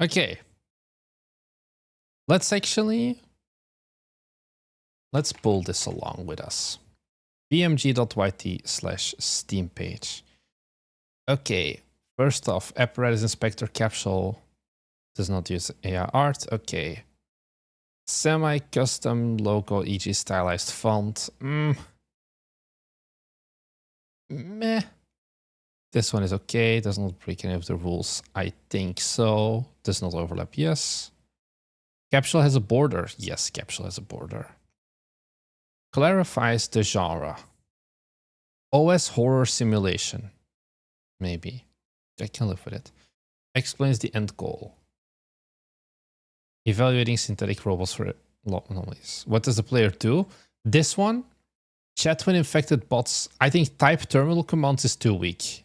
A: Okay. Let's pull this along with us. bmg.yt/Steam page. Okay. First off, apparatus inspector capsule does not use AI art. Okay. Semi-custom logo, e.g. stylized font. Meh. This one is okay. Does not break any of the rules. I think so. Does not overlap. Yes. Capsule has a border. Yes, capsule has a border. Clarifies the genre. OS horror simulation. Maybe. I can live with it. Explains the end goal. Evaluating synthetic robots for anomalies. What does the player do? This one, chat with infected bots. I think type terminal commands is too weak.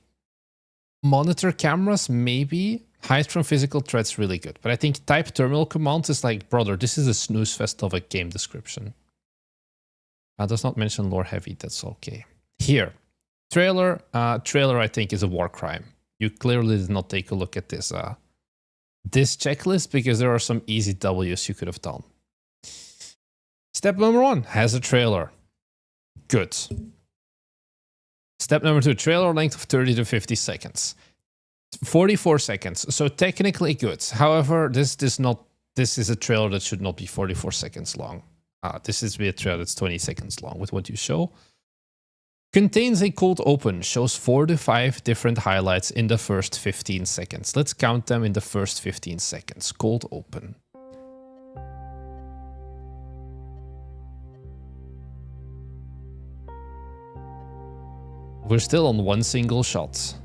A: Monitor cameras, maybe. Hide from physical threats, really good. But I think type terminal commands is like, brother, this is a snooze fest of a game description. Does not mention lore heavy, that's okay. Here, trailer I think is a war crime. You clearly did not take a look at this checklist because there are some easy W's you could have done. Step number 1 has a trailer. Good. Step number 2, trailer length of 30 to 50 seconds. 44 seconds, so technically good. However, this is a trailer that should not be 44 seconds long. This is a trailer that's 20 seconds long with what you show. Contains a cold open, shows 4 to 5 different highlights in the first 15 seconds. Let's count them in the first 15 seconds. Cold open. We're still on one single shot.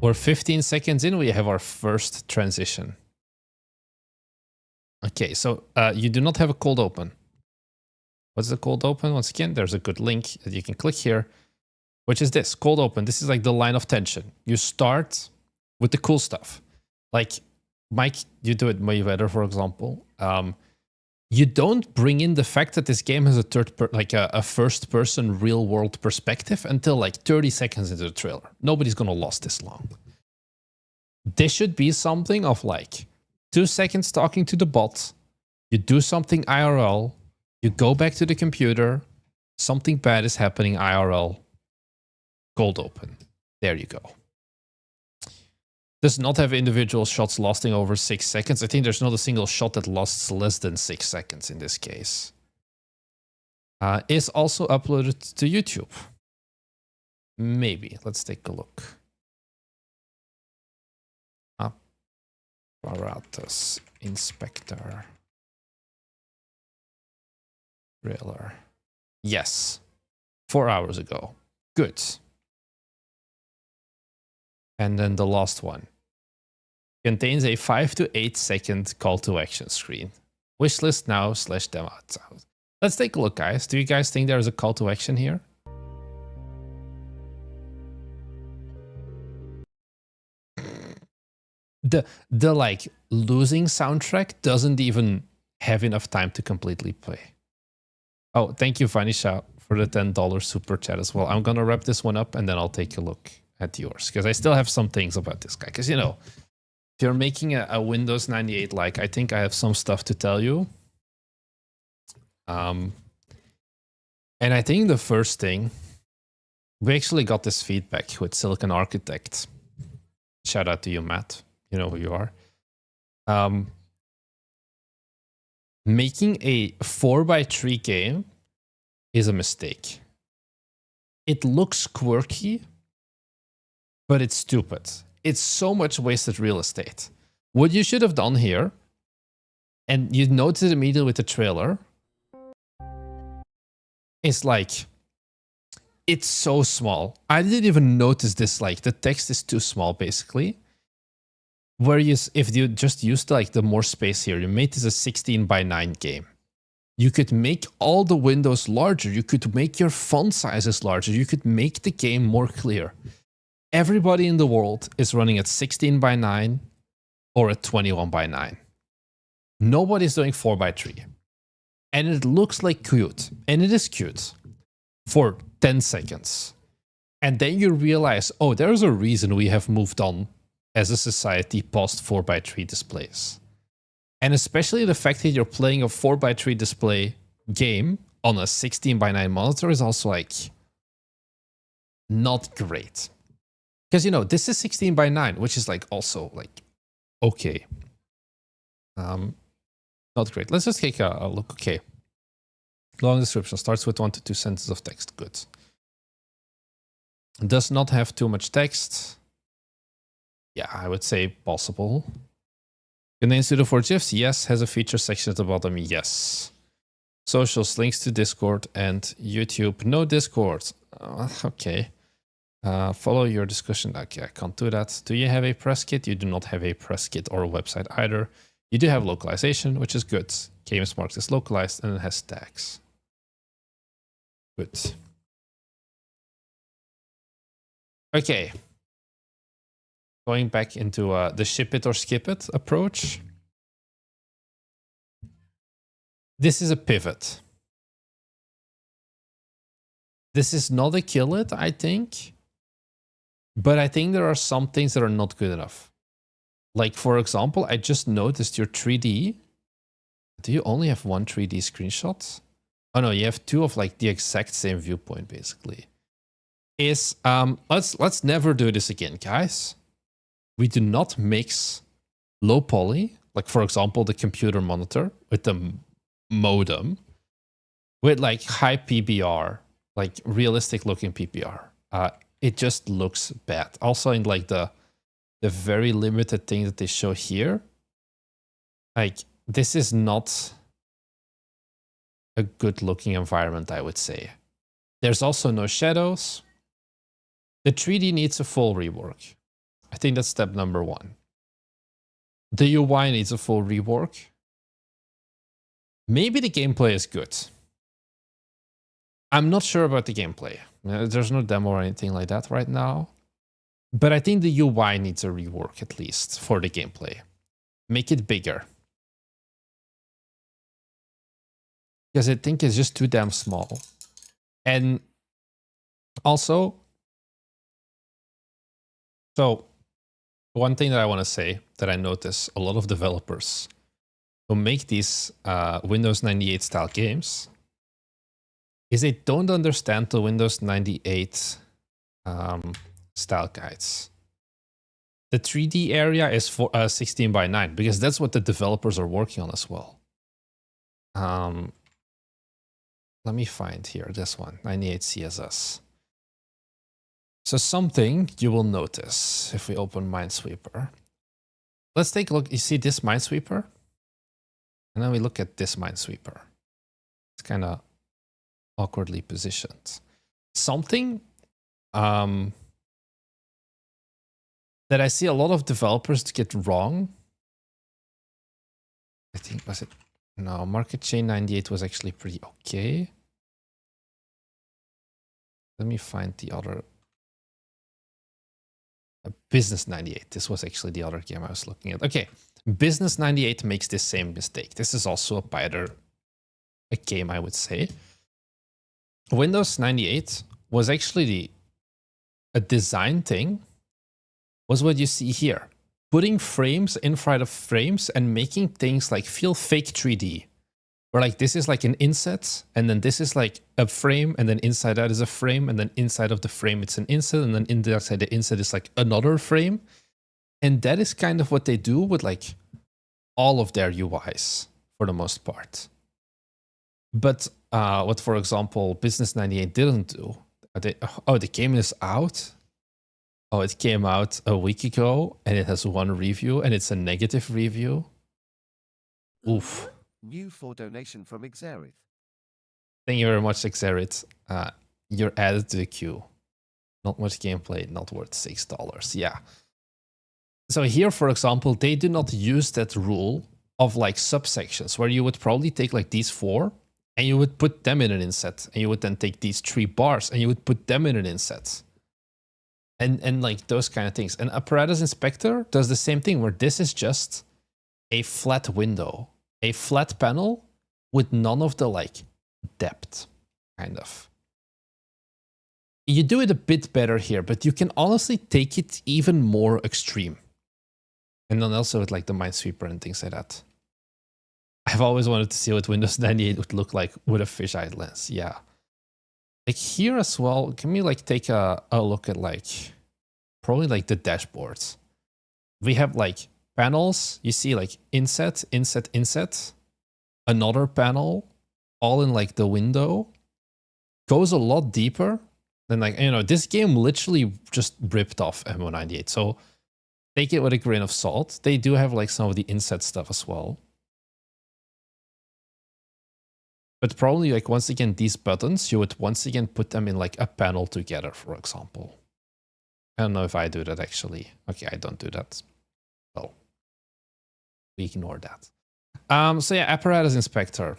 A: We're 15 seconds in, we have our first transition. Okay, so you do not have a cold open. What's the cold open? Once again, there's a good link that you can click here, which is this, cold open. This is like the line of tension. You start with the cool stuff. Like, Mike, you do it way better, for example. You don't bring in the fact that this game has a first-person real-world perspective until like 30 seconds into the trailer. Nobody's gonna last this long. This should be something of like 2 seconds talking to the bot. You do something IRL. You go back to the computer. Something bad is happening IRL. Cold open. There you go. Does not have individual shots lasting over 6 seconds. I think there's not a single shot that lasts less than 6 seconds in this case. Is also uploaded to YouTube. Maybe. Let's take a look. Apparatus inspector. Trailer. Yes. 4 hours ago. Good. And then the last one. Contains a 5 to 8 second call to action screen. Wishlist now / demo. Let's take a look, guys. Do you guys think there's a call to action here? The like losing soundtrack doesn't even have enough time to completely play. Oh, thank you, Vanisha, for the $10 super chat as well. I'm gonna wrap this one up and then I'll take a look at yours because I still have some things about this guy. Because, you know, if you're making a Windows 98 like, I think I have some stuff to tell you. And I think the first thing, we actually got this feedback with Silicon Architect. Shout out to you, Matt. You know who you are. Making a 4x3 game is a mistake. It looks quirky, but it's stupid. It's so much wasted real estate. What you should have done here, and you notice it immediately with the trailer, is like, it's so small. I didn't even notice this, like the text is too small basically. Whereas if you just used like the more space here, you made this a 16:9 game. You could make all the windows larger. You could make your font sizes larger. You could make the game more clear. Everybody in the world is running at 16:9 or at 21:9. Nobody's doing 4x3. And it looks like cute. And it is cute for 10 seconds. And then you realize, oh, there's a reason we have moved on as a society past 4x3 displays. And especially the fact that you're playing a 4x3 display game on a 16:9 monitor is also like not great. Because, you know, this is 16:9, which is like also like, okay. Not great. Let's just take a look. Okay. Long description starts with 1 to 2 sentences of text. Good. Does not have too much text. Yeah, I would say possible. Contains Studio for GIFs? Yes. Has a feature section at the bottom? Yes. Socials, links to Discord and YouTube. No Discord. Okay. Follow your discussion. Okay, I can't do that. Do you have a press kit? You do not have a press kit or a website either. You do have localization, which is good. Games marked as localized and it has tags. Good. Okay. Going back into the ship it or skip it approach. This is a pivot. This is not a kill it, I think. But I think there are some things that are not good enough. Like, for example, I just noticed your 3D. Do you only have one 3D screenshot? Oh no, you have two of like the exact same viewpoint, basically. Let's never do this again, guys. We do not mix low poly, like for example, the computer monitor with the modem, with like high PBR, like realistic looking PBR. It just looks bad. Also in like the very limited thing that they show here, like this is not a good looking environment, I would say. There's also no shadows. The 3D needs a full rework. I think that's step number 1. The UI needs a full rework. Maybe the gameplay is good. I'm not sure about the gameplay. There's no demo or anything like that right now. But I think the UI needs a rework, at least, for the gameplay. Make it bigger. Because I think it's just too damn small. And also, so one thing that I want to say that I notice a lot of developers who make these Windows 98 style games is they don't understand the Windows 98 style guides. The 3D area is for 16:9 because that's what the developers are working on as well. Let me find here this one, 98 CSS. So something you will notice if we open Minesweeper. Let's take a look. You see this Minesweeper? And then we look at this Minesweeper. It's kind of awkwardly positioned. Something that I see a lot of developers get wrong. I think, was it? No, Market Chain 98 was actually pretty okay. Let me find the other. Business 98. This was actually the other game I was looking at. Okay, Business 98 makes this same mistake. This is also a game, I would say. Windows 98 was actually a design thing, was what you see here. Putting frames in front of frames and making things like feel fake 3D. Where like this is like an inset, and then this is like a frame, and then inside that is a frame, and then inside of the frame it's an inset, and then inside the inset is like another frame. And that is kind of what they do with like all of their UIs for the most part. But what, for example, Business 98 didn't do. The game is out. Oh, it came out a week ago, and it has one review, and it's a negative review. Oof.
B: New for donation from Xaerith.
A: Thank you very much, Xaerith. You're added to the queue. Not much gameplay, not worth $6. Yeah. So here, for example, they do not use that rule of like subsections where you would probably take like these 4 and you would put them in an inset, and you would then take these 3 bars and you would put them in an inset. And like those kind of things. And Apparatus Inspector does the same thing, where this is just a flat window, a flat panel with none of the like depth, kind of. You do it a bit better here, but you can honestly take it even more extreme. And then also with like the Minesweeper and things like that. I've always wanted to see what Windows 98 would look like with a fisheye lens. Yeah. Like here as well, can we like take a look at like probably like the dashboards? We have like panels, you see like inset, inset, inset, another panel, all in like the window. Goes a lot deeper than like, you know, this game literally just ripped off MO98. So take it with a grain of salt. They do have like some of the inset stuff as well. But probably like once again, these buttons, you would once again put them in like a panel together, for example. I don't know if I do that actually. Okay, I don't do that. Well, we ignore that. So yeah, Apparatus Inspector.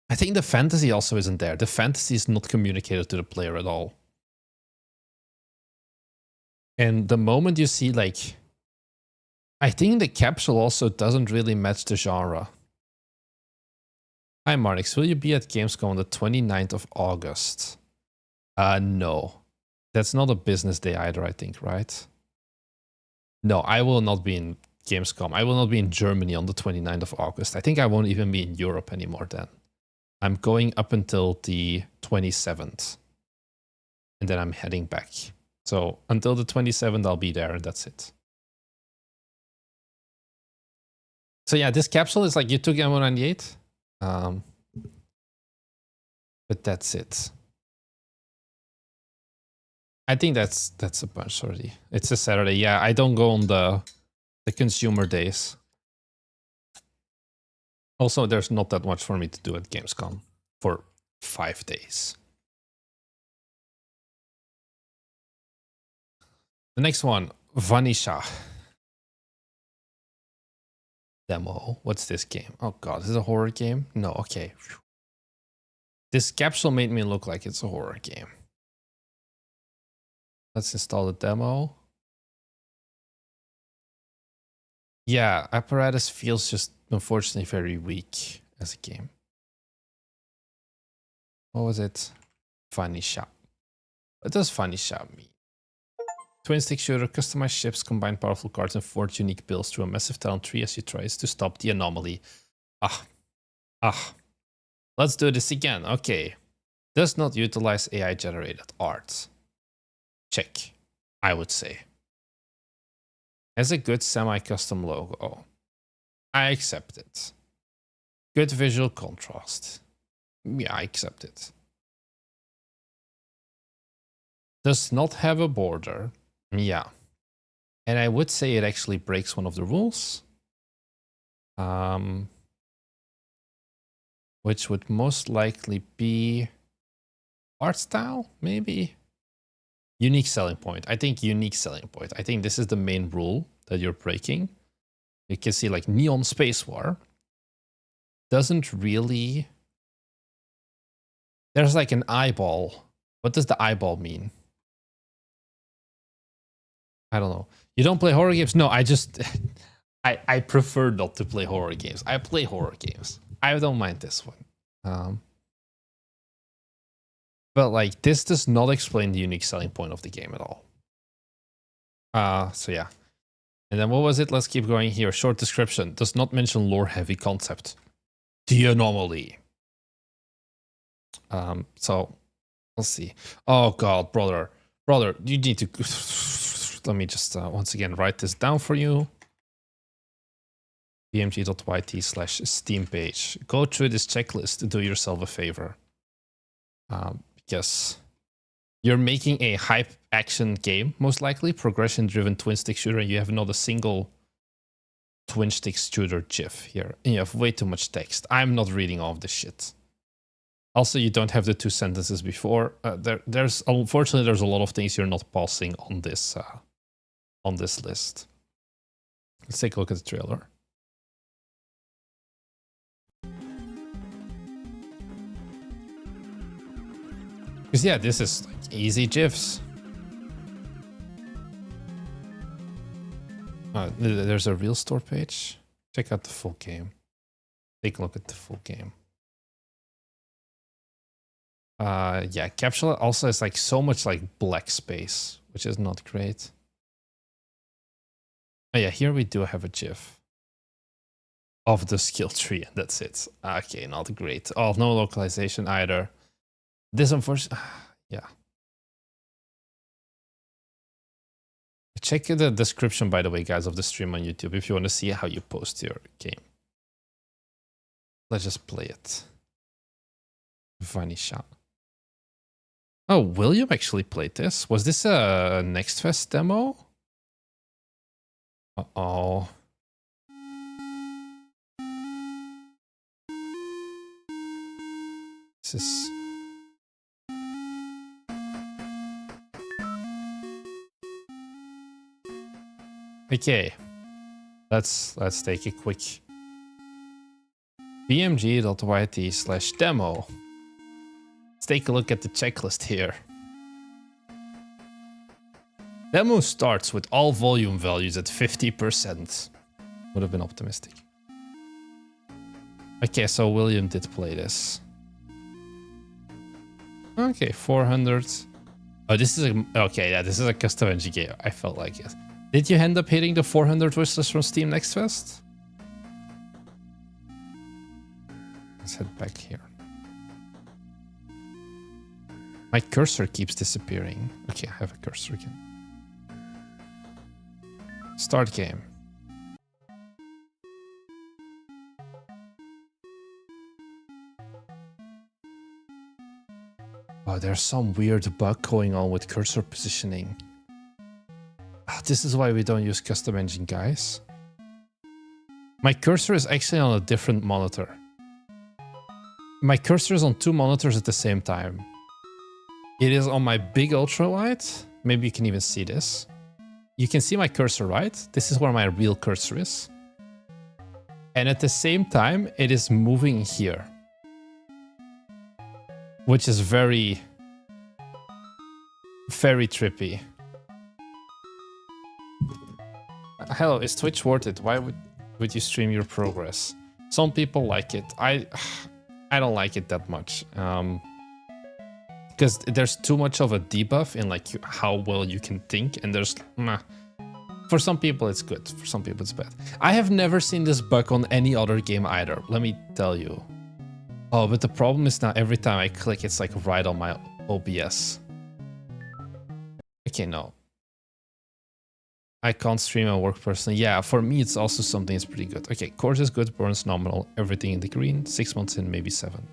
A: I think the fantasy also isn't there. The fantasy is not communicated to the player at all. And the moment you see like, I think the capsule also doesn't really match the genre. Hi Marnix, will you be at Gamescom on the 29th of August? No. That's not a business day either, I think, right? No, I will not be in Gamescom. I will not be in Germany on the 29th of August. I think I won't even be in Europe anymore then. I'm going up until the 27th. And then I'm heading back. So until the 27th, I'll be there and that's it. So yeah, this capsule is like you took MO98. But that's it. I think that's a bunch already. It's a Saturday. Yeah, I don't go on the consumer days. Also, there's not that much for me to do at Gamescom for 5 days. The next one, Vanisha. Demo. What's this game? Oh god, is it a horror game? No, okay. This capsule made me look like it's a horror game. Let's install the demo. Yeah, Apparatus feels just unfortunately very weak as a game. What was it? Vanisha. What does Vanisha mean? Twin stick shooter, customized ships, combine powerful cards and forge unique builds through a massive talent tree as you tries to stop the anomaly. Let's do this again. Okay. Does not utilize AI generated art. Check, I would say. Has a good semi-custom logo. I accept it. Good visual contrast. Yeah, I accept it. Does not have a border. Yeah. And I would say it actually breaks one of the rules. Which would most likely be art style, maybe? Unique selling point. I think unique selling point. I think this is the main rule that you're breaking. You can see like Neon Space War doesn't really... There's like an eyeball. What does the eyeball mean? I don't know. You don't play horror games? No, I just... I prefer not to play horror games. I play horror games. I don't mind this one. But like this does not explain the unique selling point of the game at all. So yeah. And then what was it? Let's keep going here. Short description. Does not mention lore heavy concept. The anomaly. So let's see. Oh god, brother, you need to let me just once again write this down for you. bmg.yt/steam page. Go through this checklist. Do yourself a favor, because you're making a hype action game, most likely progression driven twin stick shooter, and you have not a single twin stick shooter GIF here, and you have way too much text. I'm not reading all of this shit. Also, you don't have the 2 sentences before. There's unfortunately there's a lot of things you're not passing on this list. Let's take a look at the trailer. Because yeah, this is like easy GIFs. There's a real store page. Check out the full game. Take a look at the full game. Yeah, Capsule also has like so much like black space, which is not great. Oh yeah, here we do have a GIF of the skill tree, and that's it. Okay, not great. Oh, no localization either. This unfortunately, yeah. Check the description, by the way, guys, of the stream on YouTube if you want to see how you post your game. Let's just play it. Funny shot. Oh, William actually played this. Was this a Next Fest demo? Uh-oh. This is... Okay. Let's take a quick bmg.yt/demo. Let's take a look at the checklist here. Demo starts with all volume values at 50%. Would have been optimistic. Okay, so William did play this. Okay, 400. Oh, this is a... Okay, yeah, this is a custom engine game. I felt like it. Did you end up hitting the 400 wishlist from Steam Next Fest? Let's head back here. My cursor keeps disappearing. Okay, I have a cursor again. Start game. Oh, there's some weird bug going on with cursor positioning. This is why we don't use custom engine, guys. My cursor is actually on a different monitor. My cursor is on 2 monitors at the same time. It is on my big ultralight. Maybe you can even see this. You can see my cursor, right? This is where my real cursor is. And at the same time, it is moving here. Which is very, very trippy. Hello, is Twitch worth it? Why would you stream your progress? Some people like it. I don't like it that much. Because there's too much of a debuff in like how well you can think, and there's for some people it's good, for some people it's bad. I have never seen this bug on any other game either, let me tell you. Oh, but the problem is now every time I click, it's like right on my OBS. Okay, no. I can't stream and work personally. Yeah, for me, it's also something that's pretty good. Okay, course is good, burns nominal, everything in the green. 6 months in, maybe 7.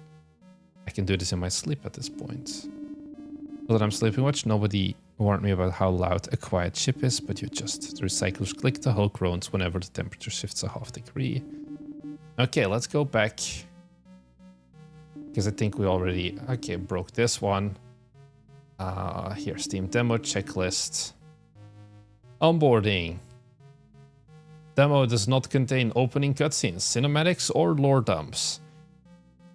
A: I can do this in my sleep at this point. So that I'm sleeping much, nobody warned me about how loud a quiet ship is, but you adjust. The recyclers click, the hull groans whenever the temperature shifts a half degree. Okay, let's go back. Because I think we already, okay, broke this one. Here, Steam demo checklist. Onboarding. Demo does not contain opening cutscenes, cinematics, or lore dumps.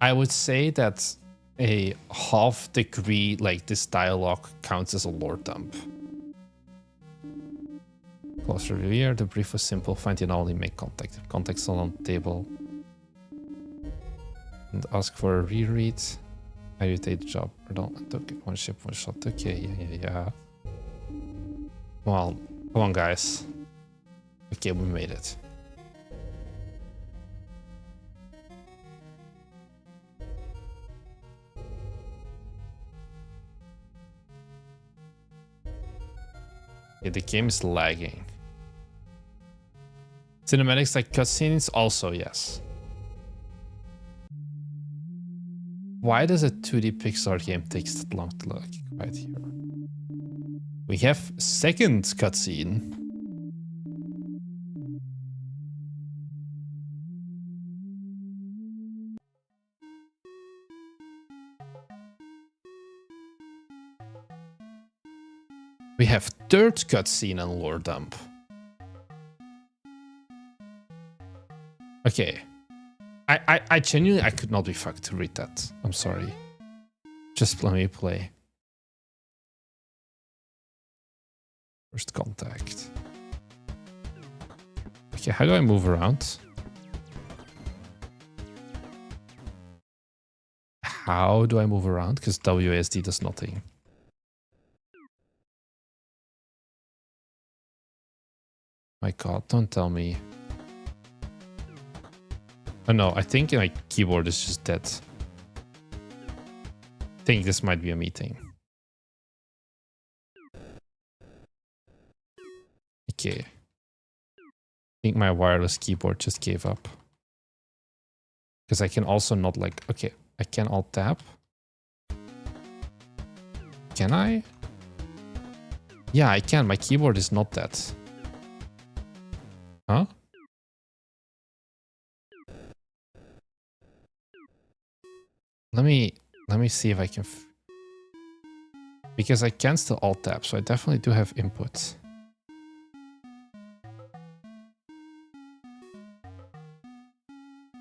A: I would say that a half degree, like this dialogue, counts as a lore dump. Close review here. The brief was simple. Find the anomaly, make contact. Contact's on the table. And ask for a reread. How do you take the job? Pardon, I took it. One ship, one shot. Okay, yeah. Well, come on, guys. Okay, we made it. Okay, the game is lagging. Cinematics like cutscenes? Also, yes. Why does a 2D Pixar game take that long to look right here? We have second cutscene. We have third cutscene and lore dump. Okay. I genuinely, I could not be fucked to read that. I'm sorry. Just let me play. First contact. Okay, how do I move around? How do I move around? Because WASD does nothing. My god, don't tell me. Oh no, I think my keyboard is just dead. I think this might be a meeting. Okay. I think my wireless keyboard just gave up. Because I can also not like... Okay, I can alt tab. Can I? Yeah, I can. My keyboard is not dead. Huh? Let me see if I can... Because I can still alt tab, so I definitely do have input.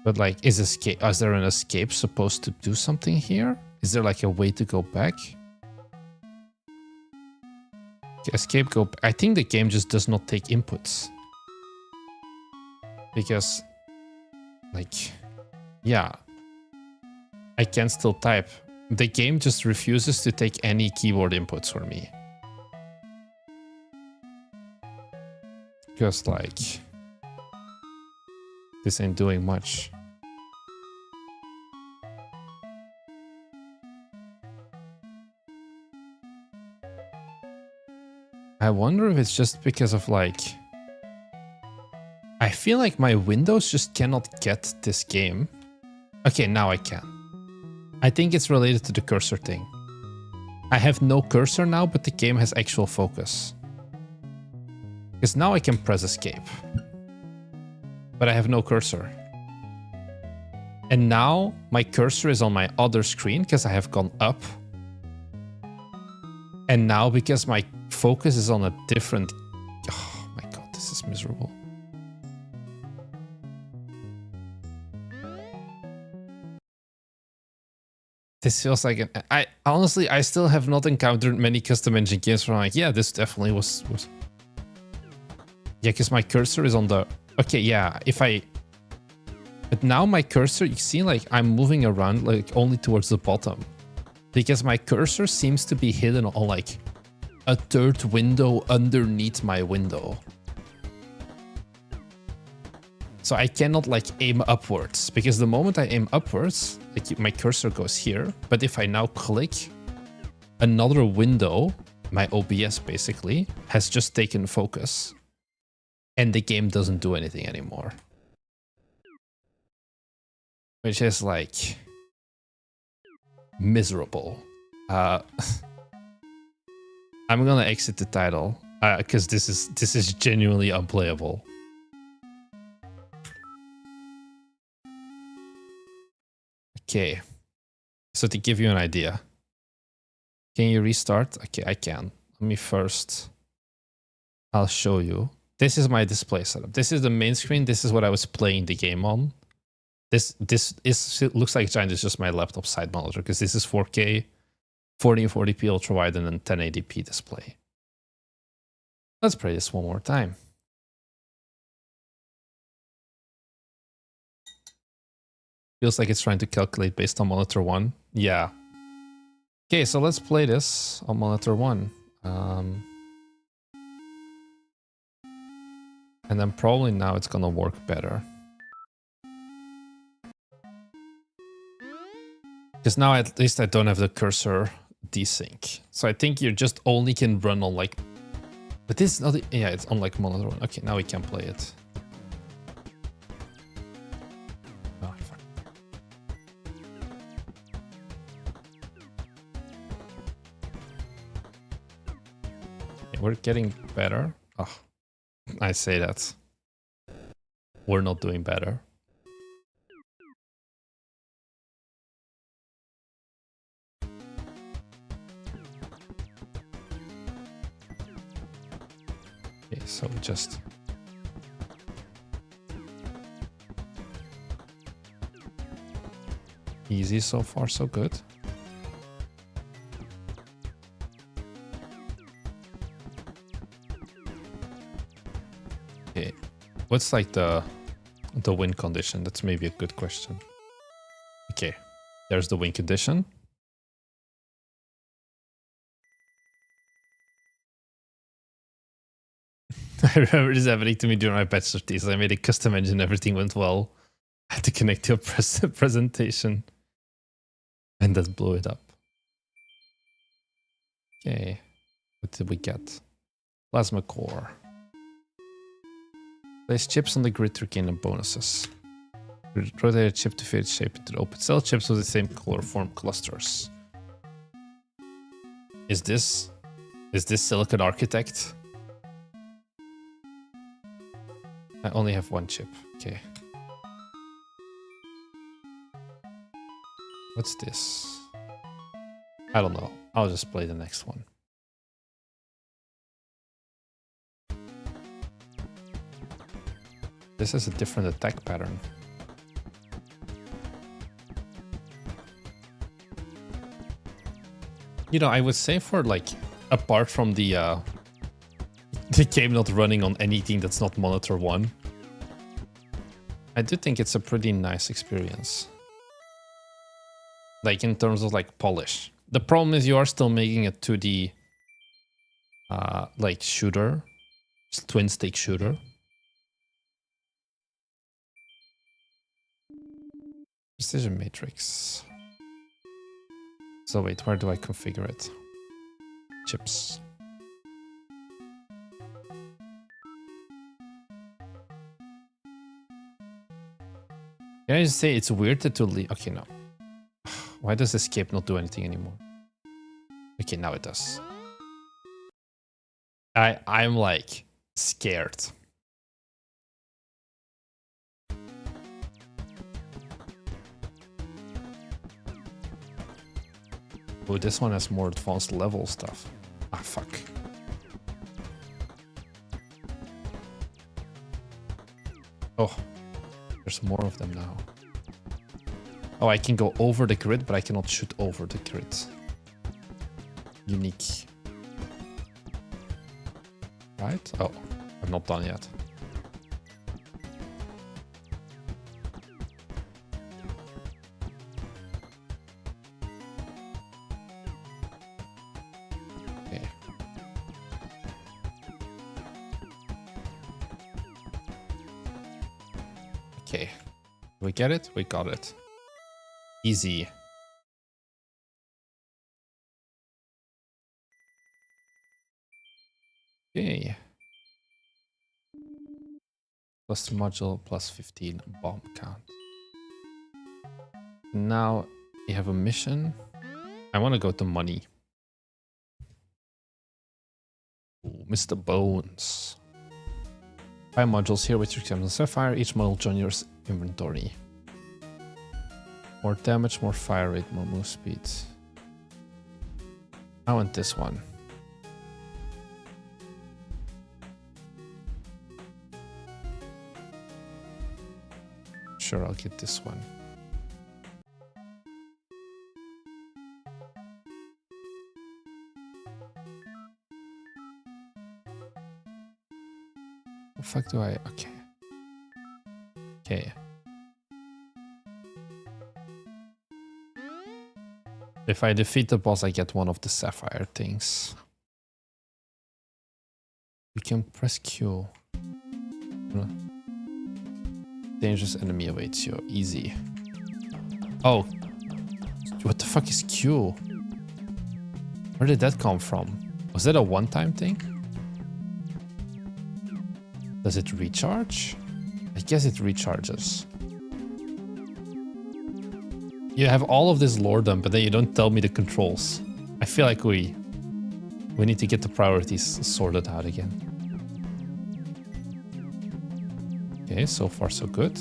A: But like, is there an escape supposed to do something here? Is there like a way to go back? Okay, escape, go back. I think the game just does not take inputs. Because, like, yeah. I can still type. The game just refuses to take any keyboard inputs for me. Just like... This ain't doing much. I wonder if it's just because of like... I feel like my Windows just cannot get this game. Okay, now I can. I think it's related to the cursor thing. I have no cursor now, but the game has actual focus. Because now I can press escape. But I have no cursor. And now my cursor is on my other screen because I have gone up. And now because my focus is on a different... Oh my god, this is miserable. This feels like an... I honestly, I still have not encountered many custom engine games where I'm like, yeah, this definitely was... Yeah, because my cursor is on the... Okay, yeah, if I... But now my cursor, you see, like, I'm moving around, like, only towards the bottom. Because my cursor seems to be hidden on, like, a third window underneath my window. So I cannot, like, aim upwards. Because the moment I aim upwards, like, my cursor goes here. But if I now click, another window, my OBS basically, has just taken focus. And the game doesn't do anything anymore. Which is like miserable. I'm gonna exit the title because this is genuinely unplayable. Okay, so to give you an idea, can you restart? Okay, I can. Let me first. I'll show you. This is my display setup. This is the main screen. This is what I was playing the game on. This looks like giant is just my laptop side monitor because this is 4K, 1440p ultra wide, and then 1080p display. Let's play this one more time. Feels like it's trying to calculate based on monitor 1. Yeah, Okay, so let's play this on monitor 1. And then probably now it's gonna work better. Because now at least I don't have the cursor desync. So I think you just only can run on like... But this is not... Yeah, it's on like monitor 1. Okay, now we can play it. Oh, fuck. Okay, we're getting better. Oh, I say that. We're not doing better. Okay, so just... Easy so far, so good. Okay, what's like the win condition? That's maybe a good question. Okay, there's the win condition. I remember this happening to me during my bachelor thesis. I made a custom engine, everything went well. I had to connect to a presentation. And that blew it up. Okay, what did we get? Plasma core. Place chips on the grid to gain bonuses. Rotate a chip to fit its shape into the open cell. Chips with the same color form clusters. Is this Silicon Architect? I only have one chip. Okay. What's this? I don't know. I'll just play the next one. This has a different attack pattern. You know, I would say for like, apart from the game not running on anything that's not monitor 1, I do think it's a pretty nice experience. Like in terms of like polish. The problem is you are still making a 2D like shooter, twin stick shooter. Precision matrix. So wait, where do I configure it? Chips. Can I just say it's weird to leave? Okay, no. Why does escape not do anything anymore? Okay, now it does. I'm like scared. Oh, this one has more advanced level stuff. Ah, fuck. Oh, there's more of them now. Oh, I can go over the grid, but I cannot shoot over the grid. Unique. Right? Oh, I'm not done yet. Okay. Okay. We get it? We got it. Easy. Okay. Cluster module plus 15 bomb count. Now you have a mission. I want to go to money. Ooh, Mr. Bones. 5 modules here with your example Sapphire. Each module join your inventory. More damage, more fire rate, more move speed. I want this one. Sure, I'll get this one. The fuck do I... Okay. Okay. If I defeat the boss, I get one of the sapphire things. We can press Q. Dangerous enemy awaits you. Easy. Oh. What the fuck is Q? Where did that come from? Was that a one-time thing? Does it recharge? I guess it recharges. You have all of this lore done, but then you don't tell me the controls. I feel like we need to get the priorities sorted out again. Okay, so far so good.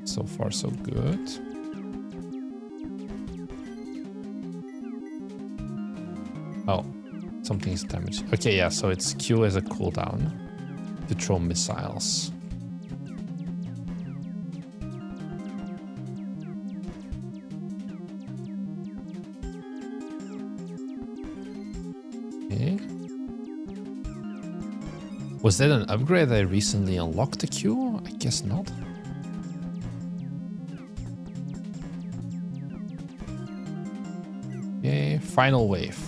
A: So far so good. Oh, something's damaged. Okay, yeah, so it's Q as a cooldown to throw missiles. Okay. Was that an upgrade I recently unlocked the Q? I guess not. Okay, final wave.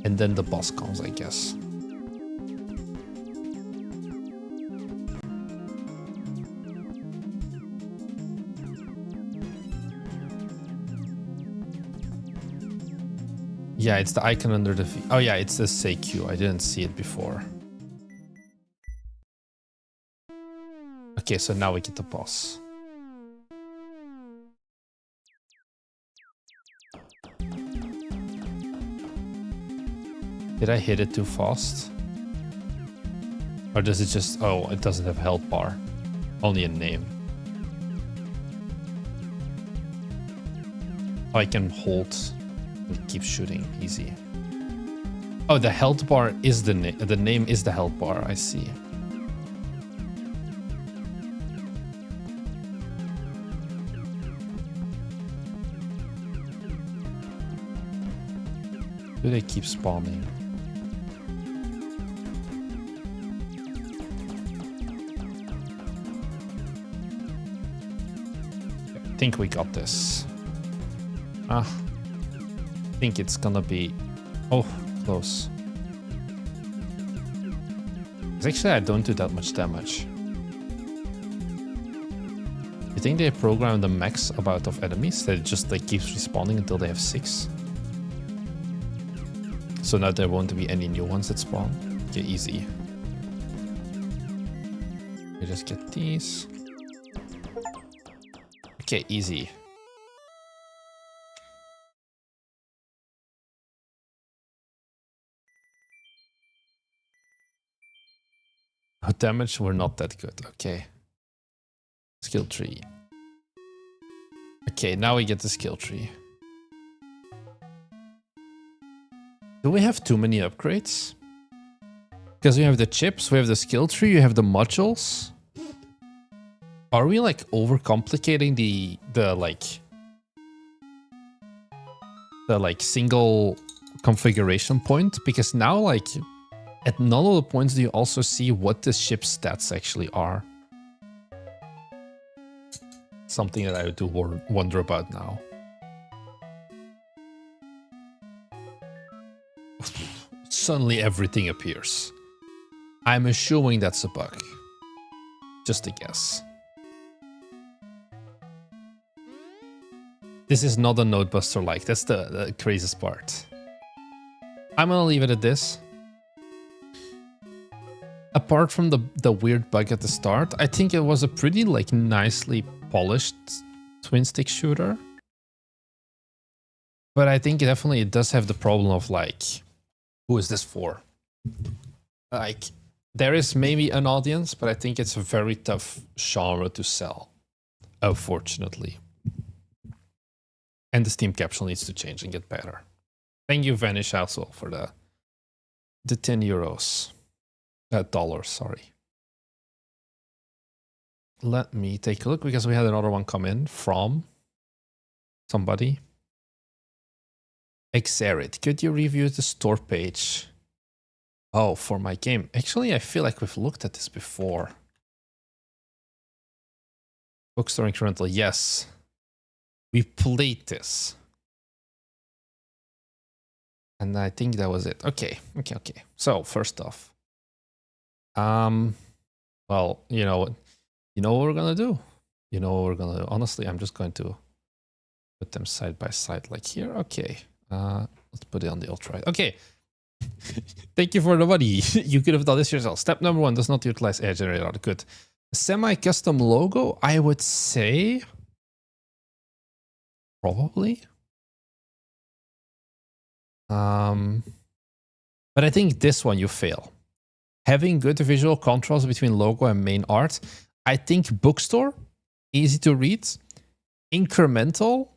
A: And then the boss comes, I guess. Yeah, it's the icon under the... Oh yeah, it's the say Q. I didn't see it before. Okay, so now we get the boss. Did I hit it too fast? Or does it just... Oh, it doesn't have health bar. Only a name. Oh, I can hold and keep shooting. Easy. Oh, the health bar is the name. The name is the health bar. I see. Do they keep spawning? I think we got this. I think it's gonna be... Oh, close. Actually, I don't do that much damage. You think they programmed the max amount of enemies that it just like keeps respawning until they have 6? So now there won't be any new ones that spawn. Okay, easy. You just get these. Okay, easy. Oh, damage were not that good. Okay. Skill tree. Okay, now we get the skill tree. Do we have too many upgrades? Because we have the chips, we have the skill tree, you have the modules. Are we like overcomplicating the single configuration point? Because now like at none of the points do you also see what the ship stats actually are. Something that I do wonder about now. Suddenly everything appears. I'm assuming that's a bug. Just a guess. This is not a Nodebuster like. That's the craziest part. I'm gonna leave it at this. Apart from the weird bug at the start, I think it was a pretty like nicely polished twin stick shooter. But I think definitely it does have the problem of like, who is this for? Like, there is maybe an audience, but I think it's a very tough genre to sell, unfortunately. And the Steam capsule needs to change and get better. Thank you, Vanish, also for the 10 euros. Dollars, sorry. Let me take a look because we had another one come in from somebody. Exerit, could you review the store page? Oh, for my game. Actually, I feel like we've looked at this before. Bookstore incremental, yes. We played this. And I think that was it. Okay. So first off, well, you know what we're gonna do. Honestly, I'm just going to put them side by side like here. Okay. Let's put it on the ultra. Okay. Thank you for the money. You could have done this yourself. Step number 1 does not utilize AI generator. Good. Semi-custom logo, I would say probably. But I think this one you fail. Having good visual contrast between logo and main art. I think bookstore, easy to read. Incremental,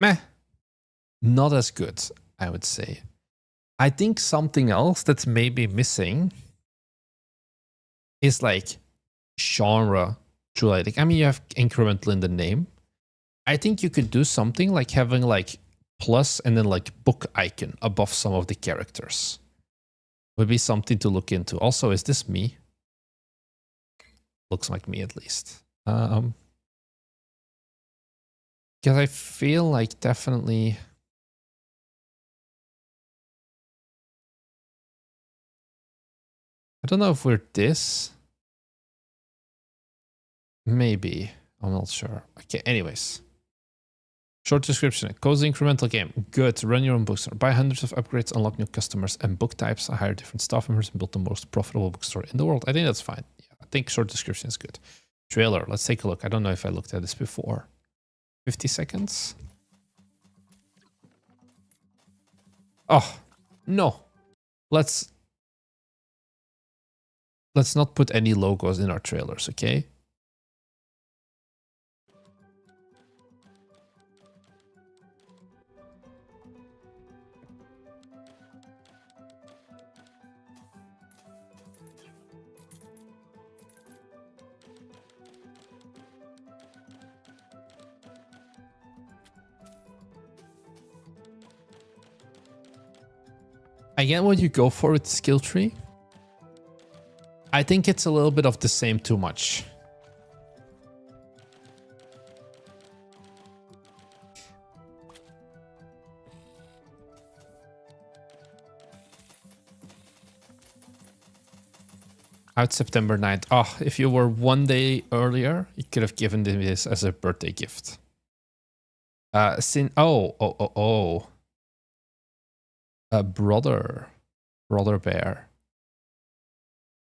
A: meh, not as good, I would say. I think something else that's maybe missing is like genre true lighting. I mean, you have incremental in the name. I think you could do something like having like plus and then like book icon above some of the characters. Would be something to look into. Also, is this me? Looks like me at least. Because I feel like definitely... I don't know if we're this. Maybe. I'm not sure. Okay, anyways. Short description. Cozy incremental game. Good. Run your own bookstore. Buy hundreds of upgrades, unlock new customers and book types, hire different staff members, and build the most profitable bookstore in the world. I think that's fine. Yeah, I think short description is good. Trailer. Let's take a look. I don't know if I looked at this before. 50 seconds. Oh, no. Let's not put any logos in our trailers, okay? Again, what you go for with skill tree, I think it's a little bit of the same too much. Out September 9th. Oh, if you were 1 day earlier, you could have given them this as a birthday gift. Brother Bear.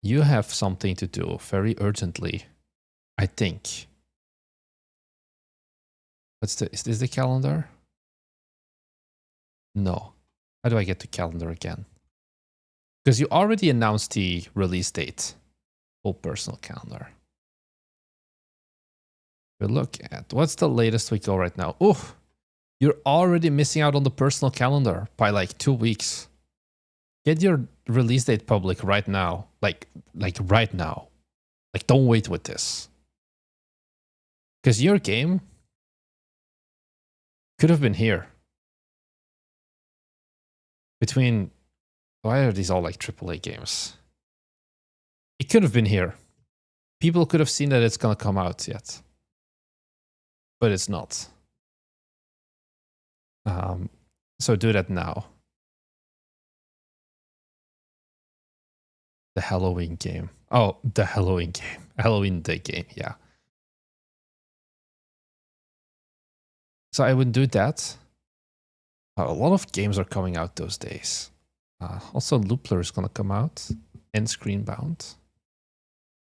A: You have something to do very urgently, I think. Is this the calendar? No. How do I get to calendar again? Because you already announced the release date. Full personal calendar. We look at what's the latest we go right now. Oh, you're already missing out on the personal calendar by like 2 weeks. Get your release date public right now. Like right now. Like, don't wait with this. Because your game could have been here. Between... Why are these all like AAA games? It could have been here. People could have seen that it's gonna come out yet. But it's not. So do that now. The Halloween game. Oh, the Halloween game. Halloween Day game, yeah. So I would do that. A lot of games are coming out those days. Also, Loopler is going to come out. And Screenbound.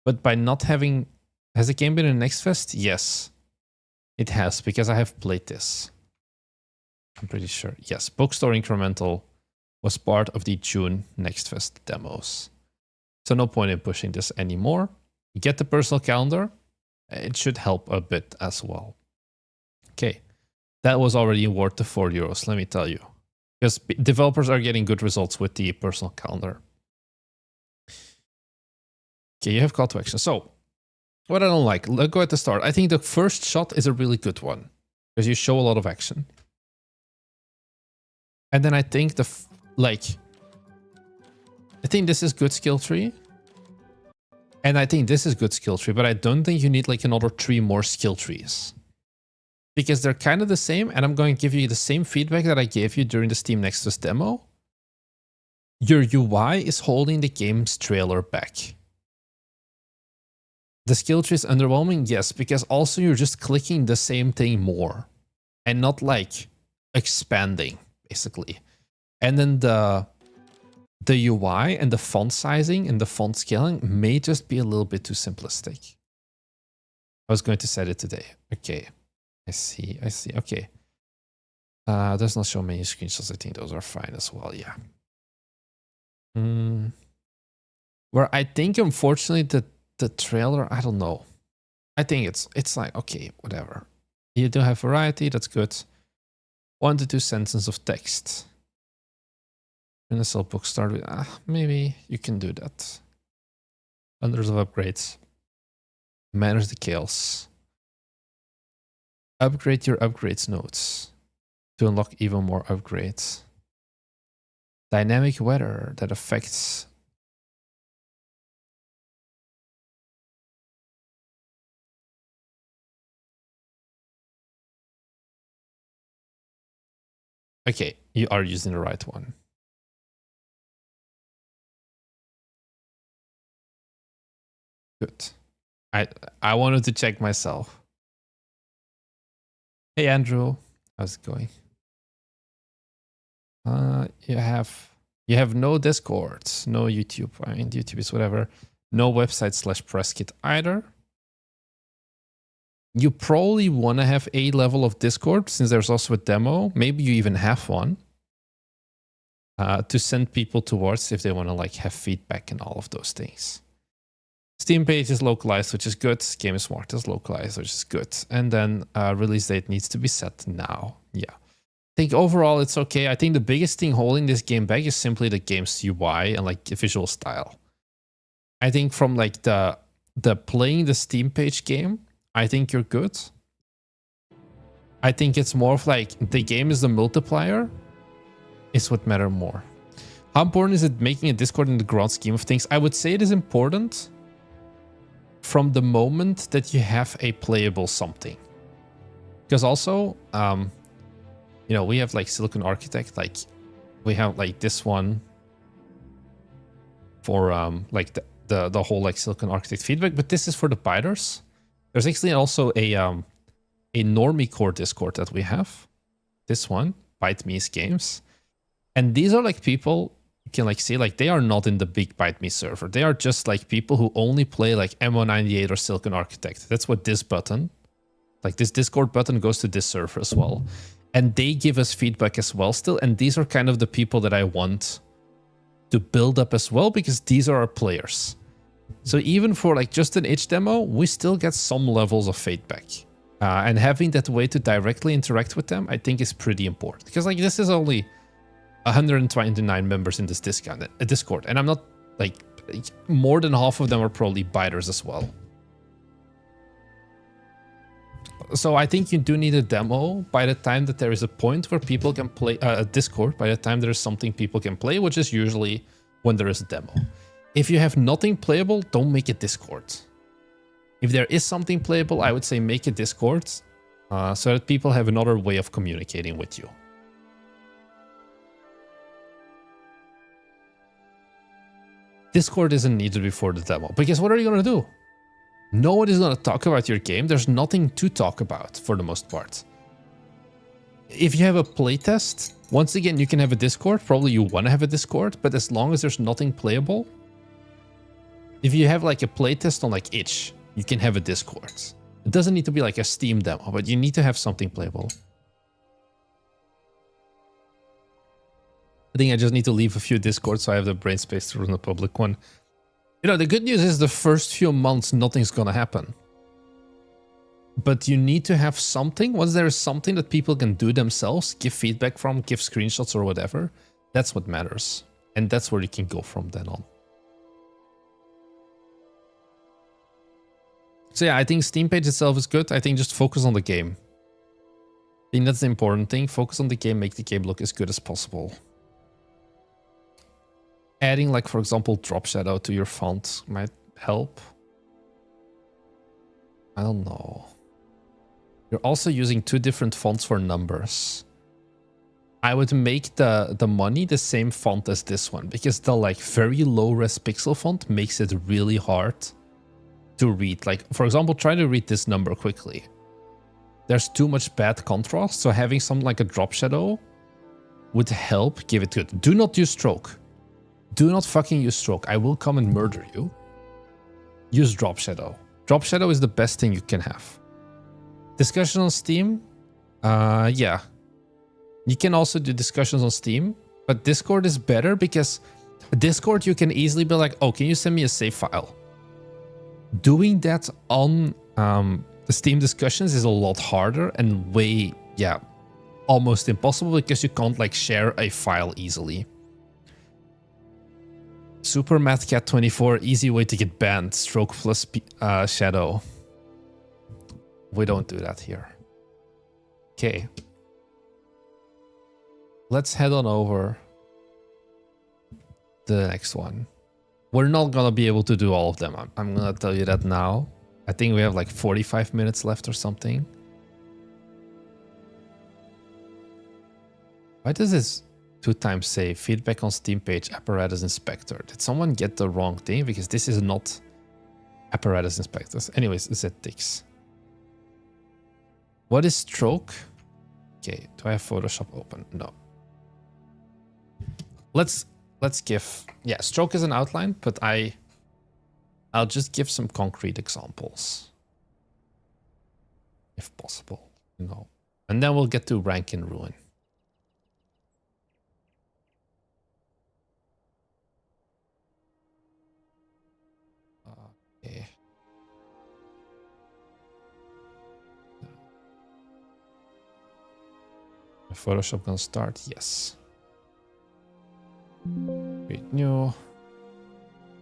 A: But by not having... Has the game been in Next Fest? Yes. It has, because I have played this. I'm pretty sure. Yes, Bookstore Incremental was part of the June Next Fest demos. So no point in pushing this anymore. You get the personal calendar. It should help a bit as well. Okay. That was already worth the €4, let me tell you. Because developers are getting good results with the personal calendar. Okay, you have call to action. So, what I don't like, let's go at the start. I think the first shot is a really good one. Because you show a lot of action. And then I think I think this is good skill tree. And I think this is good skill tree, but I don't think you need like another 3 more skill trees. Because they're kind of the same, and I'm going to give you the same feedback that I gave you during the Steam Nexus demo. Your UI is holding the game's trailer back. The skill tree is underwhelming, yes, because also you're just clicking the same thing more and not like expanding, basically. And then the UI and the font sizing and the font scaling may just be a little bit too simplistic. I was going to set it today. Okay. I see. Okay. Does not show many screenshots. I think those are fine as well. Yeah. Where I think, unfortunately, the trailer, I don't know. I think it's like, okay, whatever. You do have variety. That's good. 1 to 2 sentences of text. In a cell book start with, maybe you can do that. Hundreds of upgrades. Manage the chaos. Upgrade your upgrades nodes to unlock even more upgrades. Dynamic weather that affects. Okay, you are using the right one. Good. I wanted to check myself. Hey Andrew, how's it going? You have no Discord, no YouTube. I mean, YouTube is whatever. No website /press kit either. You probably want to have a level of Discord since there's also a demo. Maybe you even have one to send people towards if they want to like have feedback and all of those things. Steam page is localized, which is good. Game is Smart is localized, which is good. And then release date needs to be set now. Yeah. I think overall it's okay. I think the biggest thing holding this game back is simply the game's UI and like visual style. I think from like the playing the Steam page game, I think you're good. I think it's more of like the game is the multiplier is what matters more. How important is it making a Discord in the grand scheme of things? I would say it is important from the moment that you have a playable something. Because also, you know, we have like Silicon Architect, like we have like this one for like the whole like Silicon Architect feedback, but this is for the biters. There's actually also a normie core Discord that we have. This one, ByteMe's Games. And these are like people you can like see like they are not in the big ByteMe server. They are just like people who only play like MO98 or Silicon Architect. That's what this button, like this Discord button goes to this server as well. And they give us feedback as well still. And these are kind of the people that I want to build up as well because these are our players. So even for like just an itch demo, we still get some levels of feedback. And having that way to directly interact with them, I think is pretty important. Because like this is only 129 members in this Discord. And I'm not like, more than half of them are probably biters as well. So I think you do need a demo by the time that there is a point where people can play a Discord, by the time there is something people can play, which is usually when there is a demo. If you have nothing playable, don't make a Discord. If there is something playable, I would say make a Discord so that people have another way of communicating with you. Discord isn't needed before the demo, because what are you going to do? No one is going to talk about your game. There's nothing to talk about for the most part. If you have a playtest, once again, you can have a Discord. Probably you want to have a Discord, but as long as there's nothing playable, if you have like a playtest on like itch, you can have a Discord. It doesn't need to be like a Steam demo, but you need to have something playable. I think I just need to leave a few Discords so I have the brain space to run a public one. You know, the good news is the first few months, nothing's gonna happen. But you need to have something. Once there is something that people can do themselves, give feedback from, give screenshots or whatever, that's what matters. And that's where you can go from then on. So yeah, I think Steam page itself is good. I think just focus on the game. I think that's the important thing. Focus on the game, make the game look as good as possible. Adding like, for example, drop shadow to your font might help. I don't know. You're also using 2 different fonts for numbers. I would make the money the same font as this one, because the like very low res pixel font makes it really hard to read. Like, for example, try to read this number quickly. There's too much bad contrast, so having something like a drop shadow would help give it good. Do not use stroke. Do not fucking use stroke. I will come and murder you. Use drop shadow. Drop shadow is the best thing you can have. Discussion on Steam? Yeah. You can also do discussions on Steam, but Discord is better because Discord you can easily be like, oh, can you send me a save file? Doing that on the Steam discussions is a lot harder and way, yeah, almost impossible because you can't like share a file easily. Super Mathcat 24, easy way to get banned. Stroke plus shadow. We don't do that here. Okay. Let's head on over to the next one. We're not gonna be able to do all of them. I'm gonna tell you that now. I think we have like 45 minutes left or something. Why does this 2 times say feedback on Steam page apparatus inspector? Did someone get the wrong thing? Because this is not apparatus inspectors. Anyways, ZTix. What is stroke? Okay, do I have Photoshop open? No. Let's give, yeah, stroke is an outline, but I'll just give some concrete examples. If possible, you know. And then we'll get to rank and ruin. Okay. Photoshop gonna start? Yes. Create new.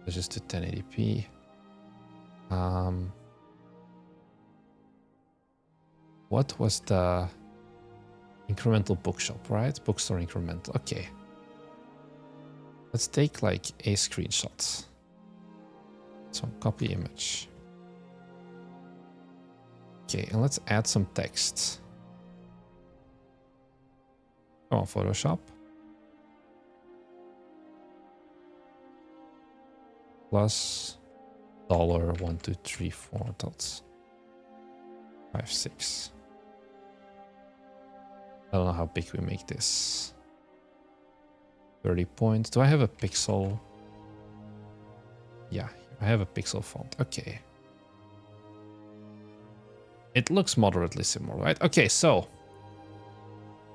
A: Let's just do 1080p. What was the incremental bookshop, right? Bookstore incremental. Okay. Let's take like a screenshot. So copy image. Okay, and let's add some text. Go on Photoshop. Plus $1, 2, 3, 4 dots. 5, 6. I don't know how big we make this. 30 points. Do I have a pixel? Yeah, I have a pixel font. Okay. It looks moderately similar, right? Okay, so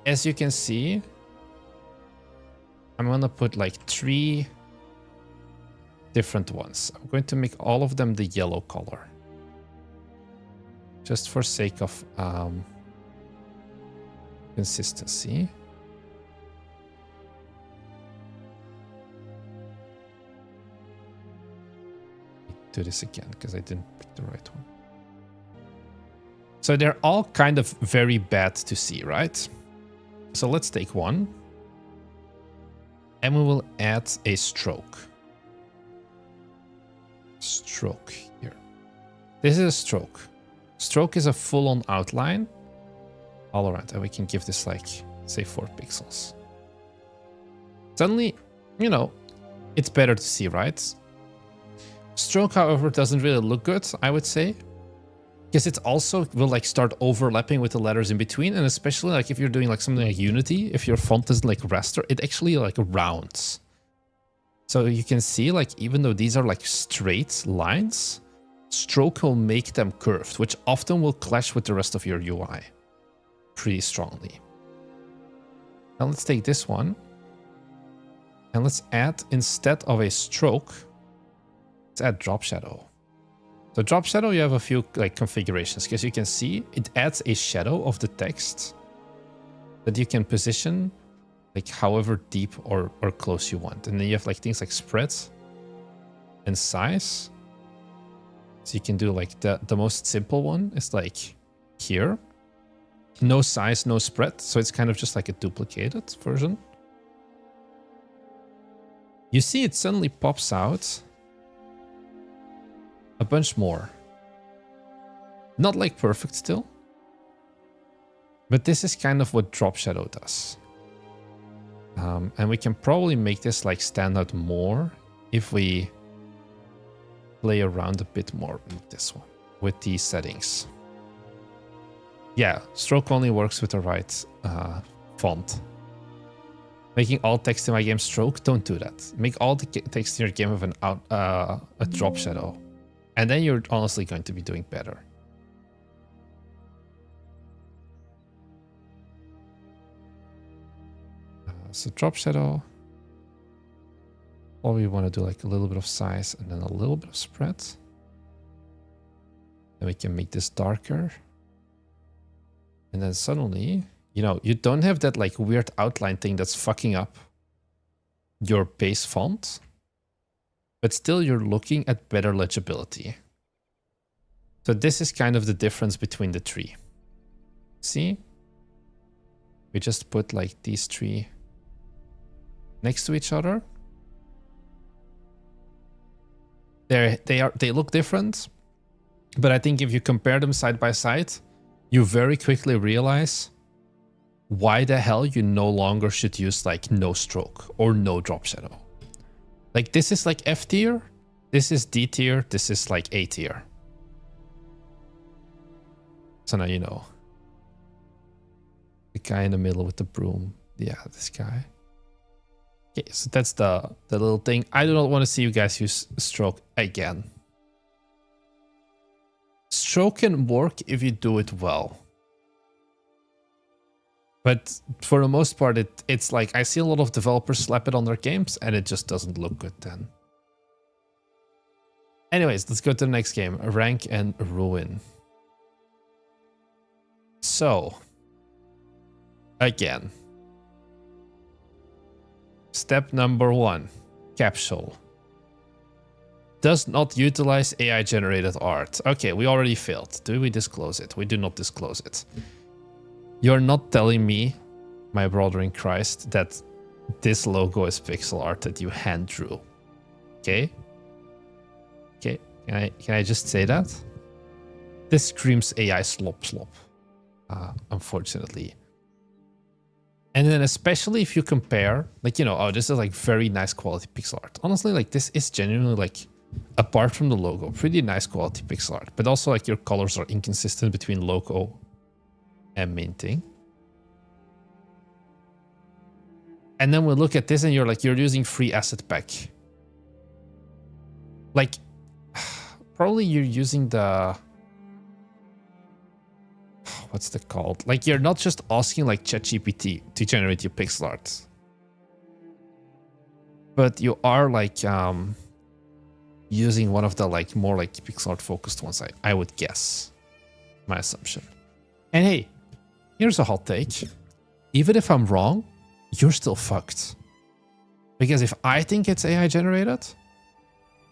A: as you can see, I'm gonna put like 3 different ones. I'm going to make all of them the yellow color. Just for sake of consistency. Do this again because I didn't pick the right one. So they're all kind of very bad to see, right? So let's take one. And we will add a stroke. Stroke here. This is a stroke. Stroke is a full-on outline all around. And we can give this like, say 4 pixels. Suddenly, you know, it's better to see, right? Stroke, however, doesn't really look good, I would say. Because it also will like start overlapping with the letters in between. And especially like if you're doing like something like Unity, if your font is like raster, it actually like rounds. So you can see like even though these are like straight lines, stroke will make them curved, which often will clash with the rest of your UI pretty strongly. Now let's take this one and let's add, instead of a stroke, let's add drop shadow. So drop shadow, you have a few like configurations, because you can see it adds a shadow of the text that you can position like however deep or close you want. And then you have like things like spread and size. So you can do like the most simple one is like here. No size, no spread. So it's kind of just like a duplicated version. You see it suddenly pops out a bunch more. Not like perfect still. But this is kind of what Drop Shadow does. And we can probably make this like stand out more if we play around a bit more with this one, with these settings. Yeah, stroke only works with the right font. Making all text in my game stroke, don't do that. Make all the text in your game have a drop shadow. And then you're honestly going to be doing better. So drop shadow. Or we want to do like a little bit of size and then a little bit of spread. Then we can make this darker. And then suddenly, you know, you don't have that like weird outline thing that's fucking up your base font. But still you're looking at better legibility. So this is kind of the difference between the three. See? We just put like these three next to each other. They look different, but I think if you compare them side by side, you very quickly realize why the hell you no longer should use like no stroke or no drop shadow. Like this is like F tier, this is D tier, this is like A tier. So now you know. The guy in the middle with the broom. Yeah, this guy. Okay, so that's the little thing. I do not want to see you guys use stroke again. Stroke can work if you do it well. But for the most part, it's like I see a lot of developers slap it on their games and it just doesn't look good then. Anyways, let's go to the next game. Rank and Ruin. So, again. Step number 1, capsule. Does not utilize AI generated art. Okay, we already failed. Do we disclose it? We do not disclose it. You're not telling me, my brother in Christ, that this logo is pixel art that you hand drew. Okay? Okay, can I just say that? This screams AI slop. Unfortunately. And then especially if you compare, like, you know, oh, this is like very nice quality pixel art. Honestly, like this is genuinely like, apart from the logo, pretty nice quality pixel art. But also like your colors are inconsistent between logo and minting. And then we look at this and you're like, you're using free asset pack. Like, probably you're using the... What's that called? Like, you're not just asking like ChatGPT to generate your pixel art. But you are like using one of the like more like pixel art focused ones, I would guess. My assumption. And hey, here's a hot take. Even if I'm wrong, you're still fucked. Because if I think it's AI generated,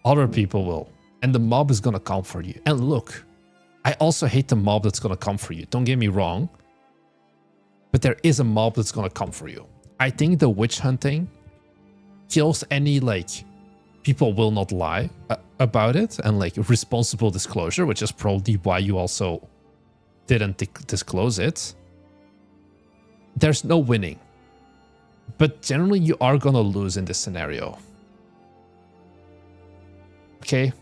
A: other people will. And the mob is gonna come for you. And look, I also hate the mob that's gonna come for you. Don't get me wrong. But there is a mob that's gonna come for you. I think the witch hunting kills any, like, people will not lie about it. And, like, responsible disclosure, which is probably why you also didn't disclose it. There's no winning. But generally, you are gonna lose in this scenario. Okay?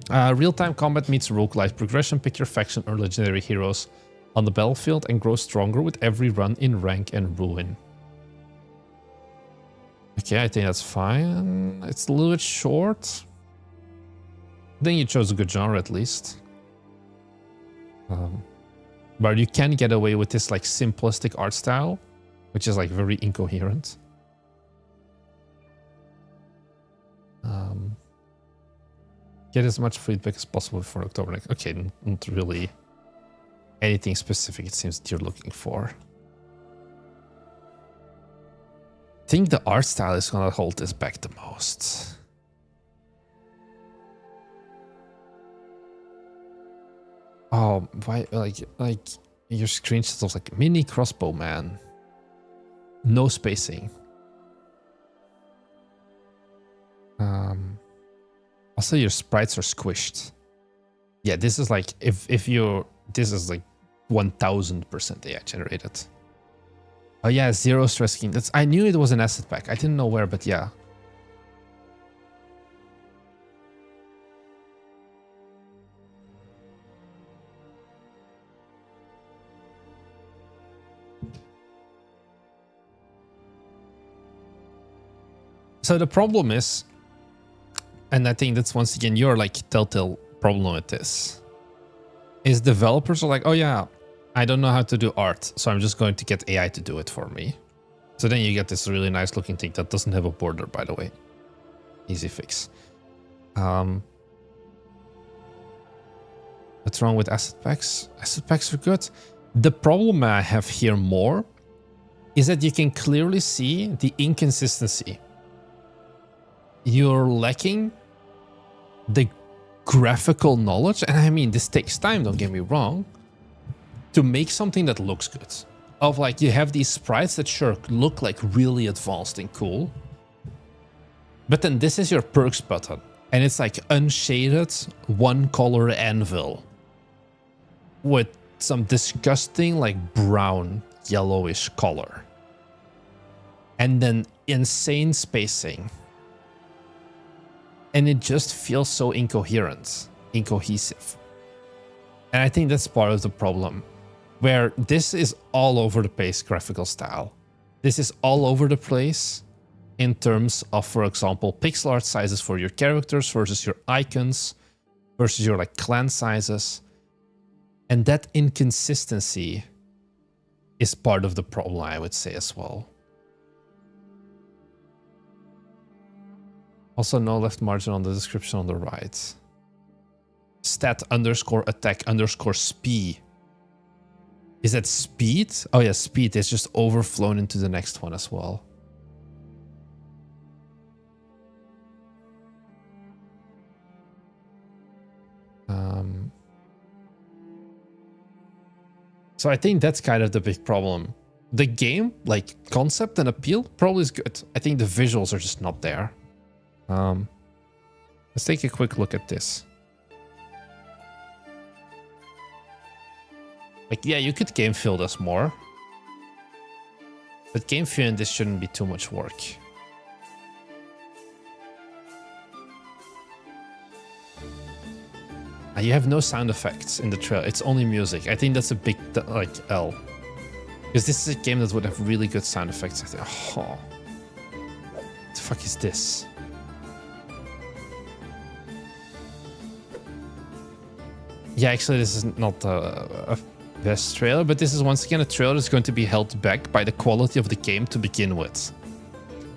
A: Real-time combat meets roguelite progression. Pick your faction or legendary heroes on the battlefield and grow stronger with every run in Rank and Ruin. Okay, I think that's fine. It's a little bit short. I think you chose a good genre at least. But you can get away with this like simplistic art style, which is like very incoherent. Get as much feedback as possible for October. Okay, not really anything specific it seems that you're looking for. I think the art style is gonna hold this back the most. Oh, why like your screenshots of like mini crossbow man. No spacing. Also, your sprites are squished. Yeah, this is like if you're this is like 1000% AI generated. Oh yeah, zero stress king. That's, I knew it was an asset pack. I didn't know where, but yeah. So the problem is, and I think that's once again your like telltale problem with this, is developers are like, oh yeah, I don't know how to do art, so I'm just going to get AI to do it for me. So then you get this really nice looking thing that doesn't have a border, by the way. Easy fix. What's wrong with asset packs? Asset packs are good. The problem I have here more is that you can clearly see the inconsistency. You're lacking the graphical knowledge, and I mean, this takes time, don't get me wrong, to make something that looks good. Of like, you have these sprites that sure look like really advanced and cool, but then this is your perks button, and it's like unshaded one color anvil with some disgusting like brown yellowish color, and then insane spacing. And it just feels so incoherent, incohesive. And I think that's part of the problem, where this is all over the place graphical style. This is all over the place in terms of, for example, pixel art sizes for your characters versus your icons versus your like clan sizes. And that inconsistency is part of the problem, I would say, as well. Also, no left margin on the description on the right. Stat underscore attack underscore speed. Is that speed? Oh yeah, speed is just overflown into the next one as well. So I think that's kind of the big problem. The game, like concept and appeal, probably is good. I think the visuals are just not there. Let's take a quick look at this. Like, yeah, you could game fill this more, but game filling this shouldn't be too much work. You have no sound effects in the trailer. It's only music. I think that's a big like L, because this is a game that would have really good sound effects. I think, oh, what the fuck is this? Yeah, actually, this is not a best trailer, but this is once again a trailer that's going to be held back by the quality of the game to begin with.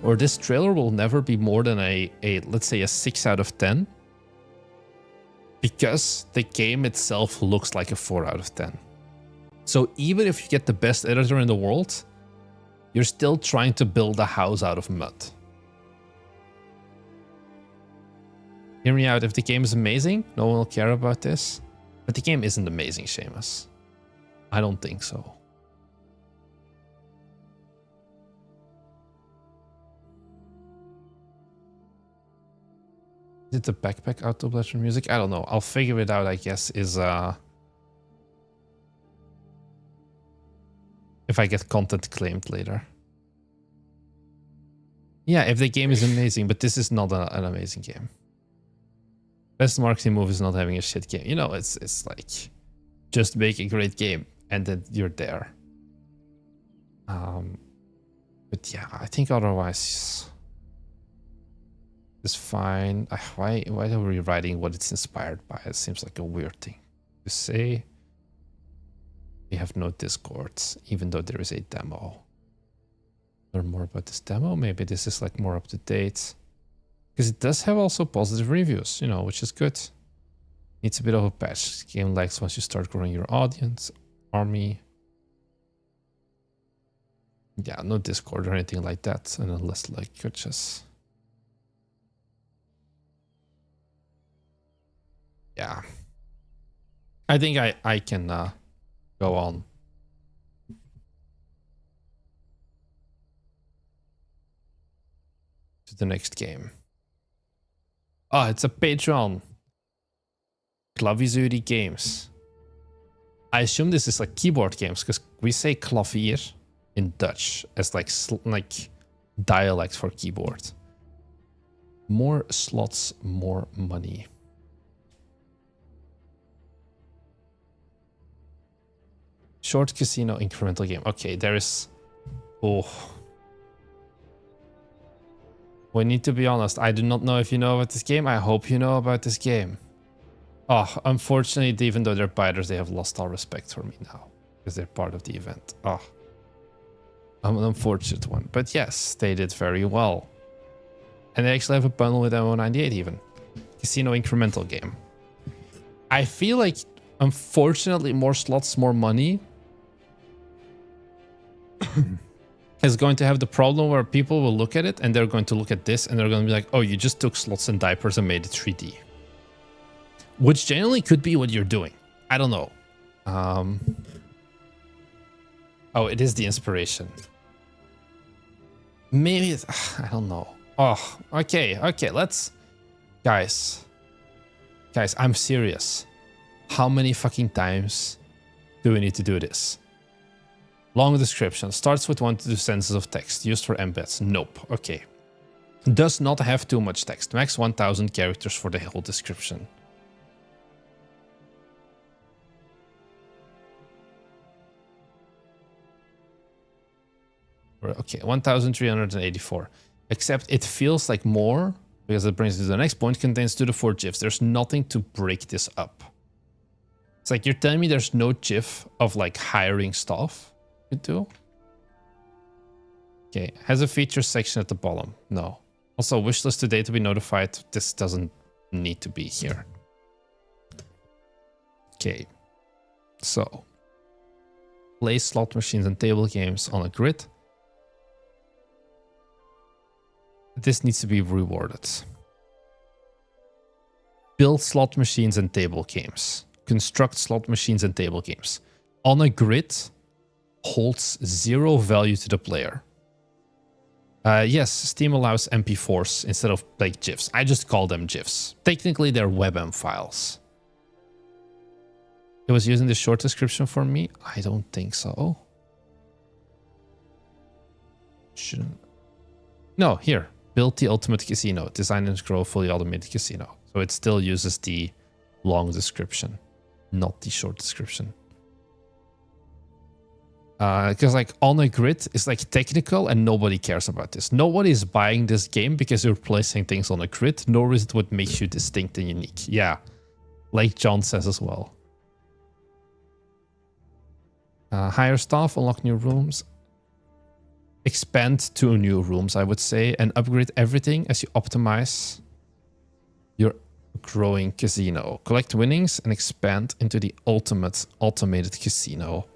A: Or this trailer will never be more than a let's say a 6 out of 10. Because the game itself looks like a 4 out of 10. So even if you get the best editor in the world, you're still trying to build a house out of mud. Hear me out, if the game is amazing, no one will care about this. But the game isn't amazing, Seamus. I don't think so. Is it the backpack auto blasher music? I don't know. I'll figure it out, I guess, is if I get content claimed later. Yeah, if the game is amazing, but this is not an amazing game. Best marketing move is not having a shit game. You know, it's like, just make a great game and then you're there. But yeah, I think otherwise it's fine. Why are we writing what it's inspired by? It seems like a weird thing to say. We have no discords, even though there is a demo. Learn more about this demo. Maybe this is like more up to date. Because it does have also positive reviews, you know, which is good. Needs a bit of a patch. Game lags once you start growing your audience, army. Yeah, no Discord or anything like that, and unless like you're just... Yeah. I think I can go on. To the next game. Oh, it's a Patreon. Clavizuri Games. I assume this is like keyboard games because we say klavier in Dutch as like dialect for keyboard. More slots, more money. Short casino incremental game. Okay, there is... Oh. We need to be honest. I do not know if you know about this game. I hope you know about this game. Oh, unfortunately, even though they're biters, they have lost all respect for me now. Because they're part of the event. Oh. I'm an unfortunate one. But yes, they did very well. And they actually have a bundle with MO98 even. Casino incremental game. I feel like, unfortunately, more slots, more money is going to have the problem where people will look at it and they're going to look at this and they're going to be like, oh, you just took slots and diapers and made it 3D. Which generally could be what you're doing. I don't know. Oh, it is the inspiration. Maybe it's... I don't know. Oh, okay, let's... Guys, I'm serious. How many fucking times do we need to do this? Long description. Starts with 1 to 2 sentences of text. Used for embeds. Nope. Okay. Does not have too much text. Max 1000 characters for the whole description. Okay, 1384. Except it feels like more, because it brings you to the next point, contains 2 to 4 GIFs. There's nothing to break this up. It's like you're telling me there's no GIF of like hiring staff you do? Okay, has a features section at the bottom. No. Also, wishlist today to be notified. This doesn't need to be here. Okay. So, play slot machines and table games on a grid. This needs to be rewarded. Build slot machines and table games. Construct slot machines and table games. On a grid holds 0 value to the player. Yes, Steam allows MP4s instead of like GIFs. I just call them GIFs. Technically, they're WebM files. It was using the short description for me? I don't think so. Shouldn't. No, here. Build the ultimate casino. Design and grow fully automated casino. So it still uses the long description, not the short description. Because like on a grid is like technical and nobody cares about this. Nobody is buying this game because you're placing things on a grid, nor is it what makes you distinct and unique. Yeah, like John says as well. Hire staff, unlock new rooms. Expand to new rooms, I would say, and upgrade everything as you optimize your growing casino. Collect winnings and expand into the ultimate automated casino.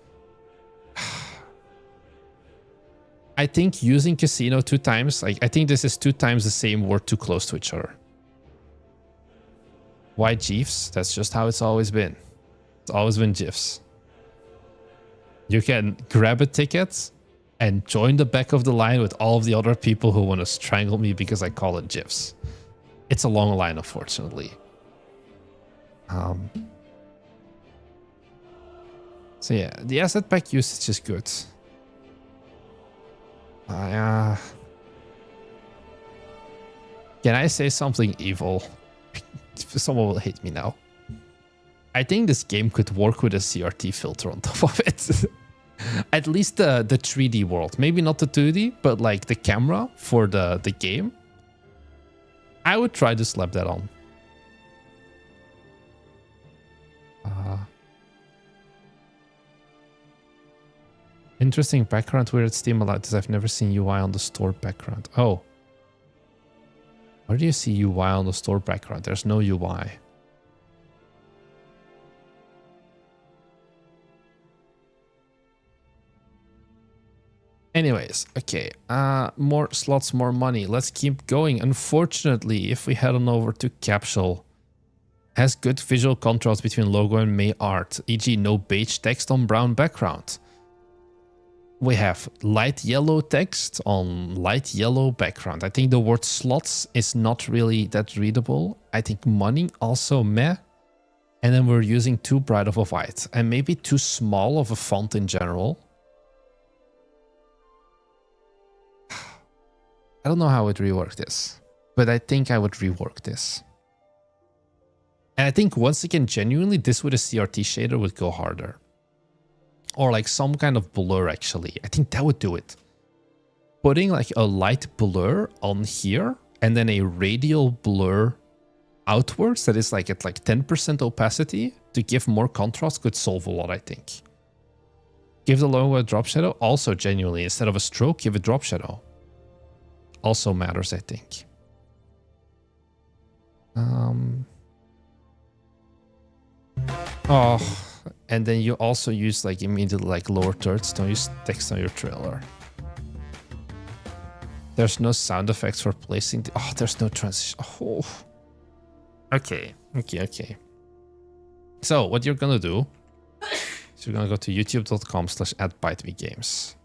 A: I think using casino 2 times, like I think this is 2 times the same word too close to each other. Why GIFs? That's just how it's always been. It's always been GIFs. You can grab a ticket and join the back of the line with all of the other people who want to strangle me because I call it GIFs. It's a long line, unfortunately. So yeah, the asset pack usage is good. Can I say something evil? Someone will hate me now. I think this game could work with a CRT filter on top of it. At least the 3D world. Maybe not the 2D, but like the camera for the game. I would try to slap that on. Interesting background, weird Steam allowed this. I've never seen UI on the store background. Oh. Where do you see UI on the store background? There's no UI. Anyways, okay. More slots, more money. Let's keep going. Unfortunately, if we head on over to Capsule, has good visual contrast between logo and main art, e.g. no beige text on brown background. We have light yellow text on light yellow background. I think the word slots is not really that readable. I think money also meh. And then we're using too bright of a white and maybe too small of a font in general. I don't know how I would rework this, but I think I would rework this. And I think once again, genuinely, this with a CRT shader would go harder. Or like some kind of blur, actually. I think that would do it. Putting like a light blur on here and then a radial blur outwards that is like at like 10% opacity to give more contrast could solve a lot, I think. Give the logo a drop shadow. Also, genuinely, instead of a stroke, give a drop shadow. Also matters, I think. Oh, and then you also use like immediately like lower thirds. Don't use text on your trailer. There's no sound effects for placing. Oh, there's no transition. Oh. Okay. So what you're gonna do is you're gonna go to youtube.com/@ByteMeGames.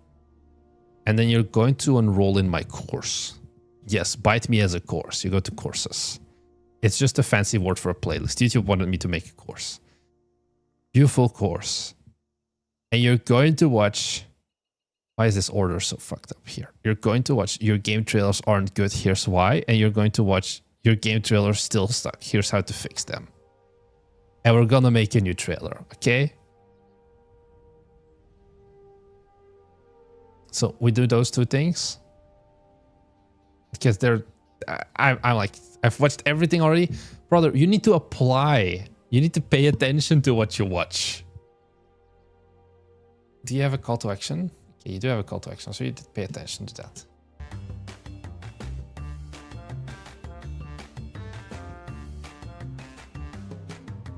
A: And then you're going to enroll in my course. Yes, Byte Me as a course. You go to courses. It's just a fancy word for a playlist. YouTube wanted me to make a course. Beautiful course. And you're going to watch... Why is this order so fucked up here? You're going to watch your game trailers aren't good. Here's why. And you're going to watch your game trailers still stuck. Here's how to fix them. And we're gonna make a new trailer, okay? So we do those two things. Because they're... I'm like... I've watched everything already. Brother, you need to apply. You need to pay attention to what you watch. Do you have a call to action? Okay, you do have a call to action, so you did pay attention to that.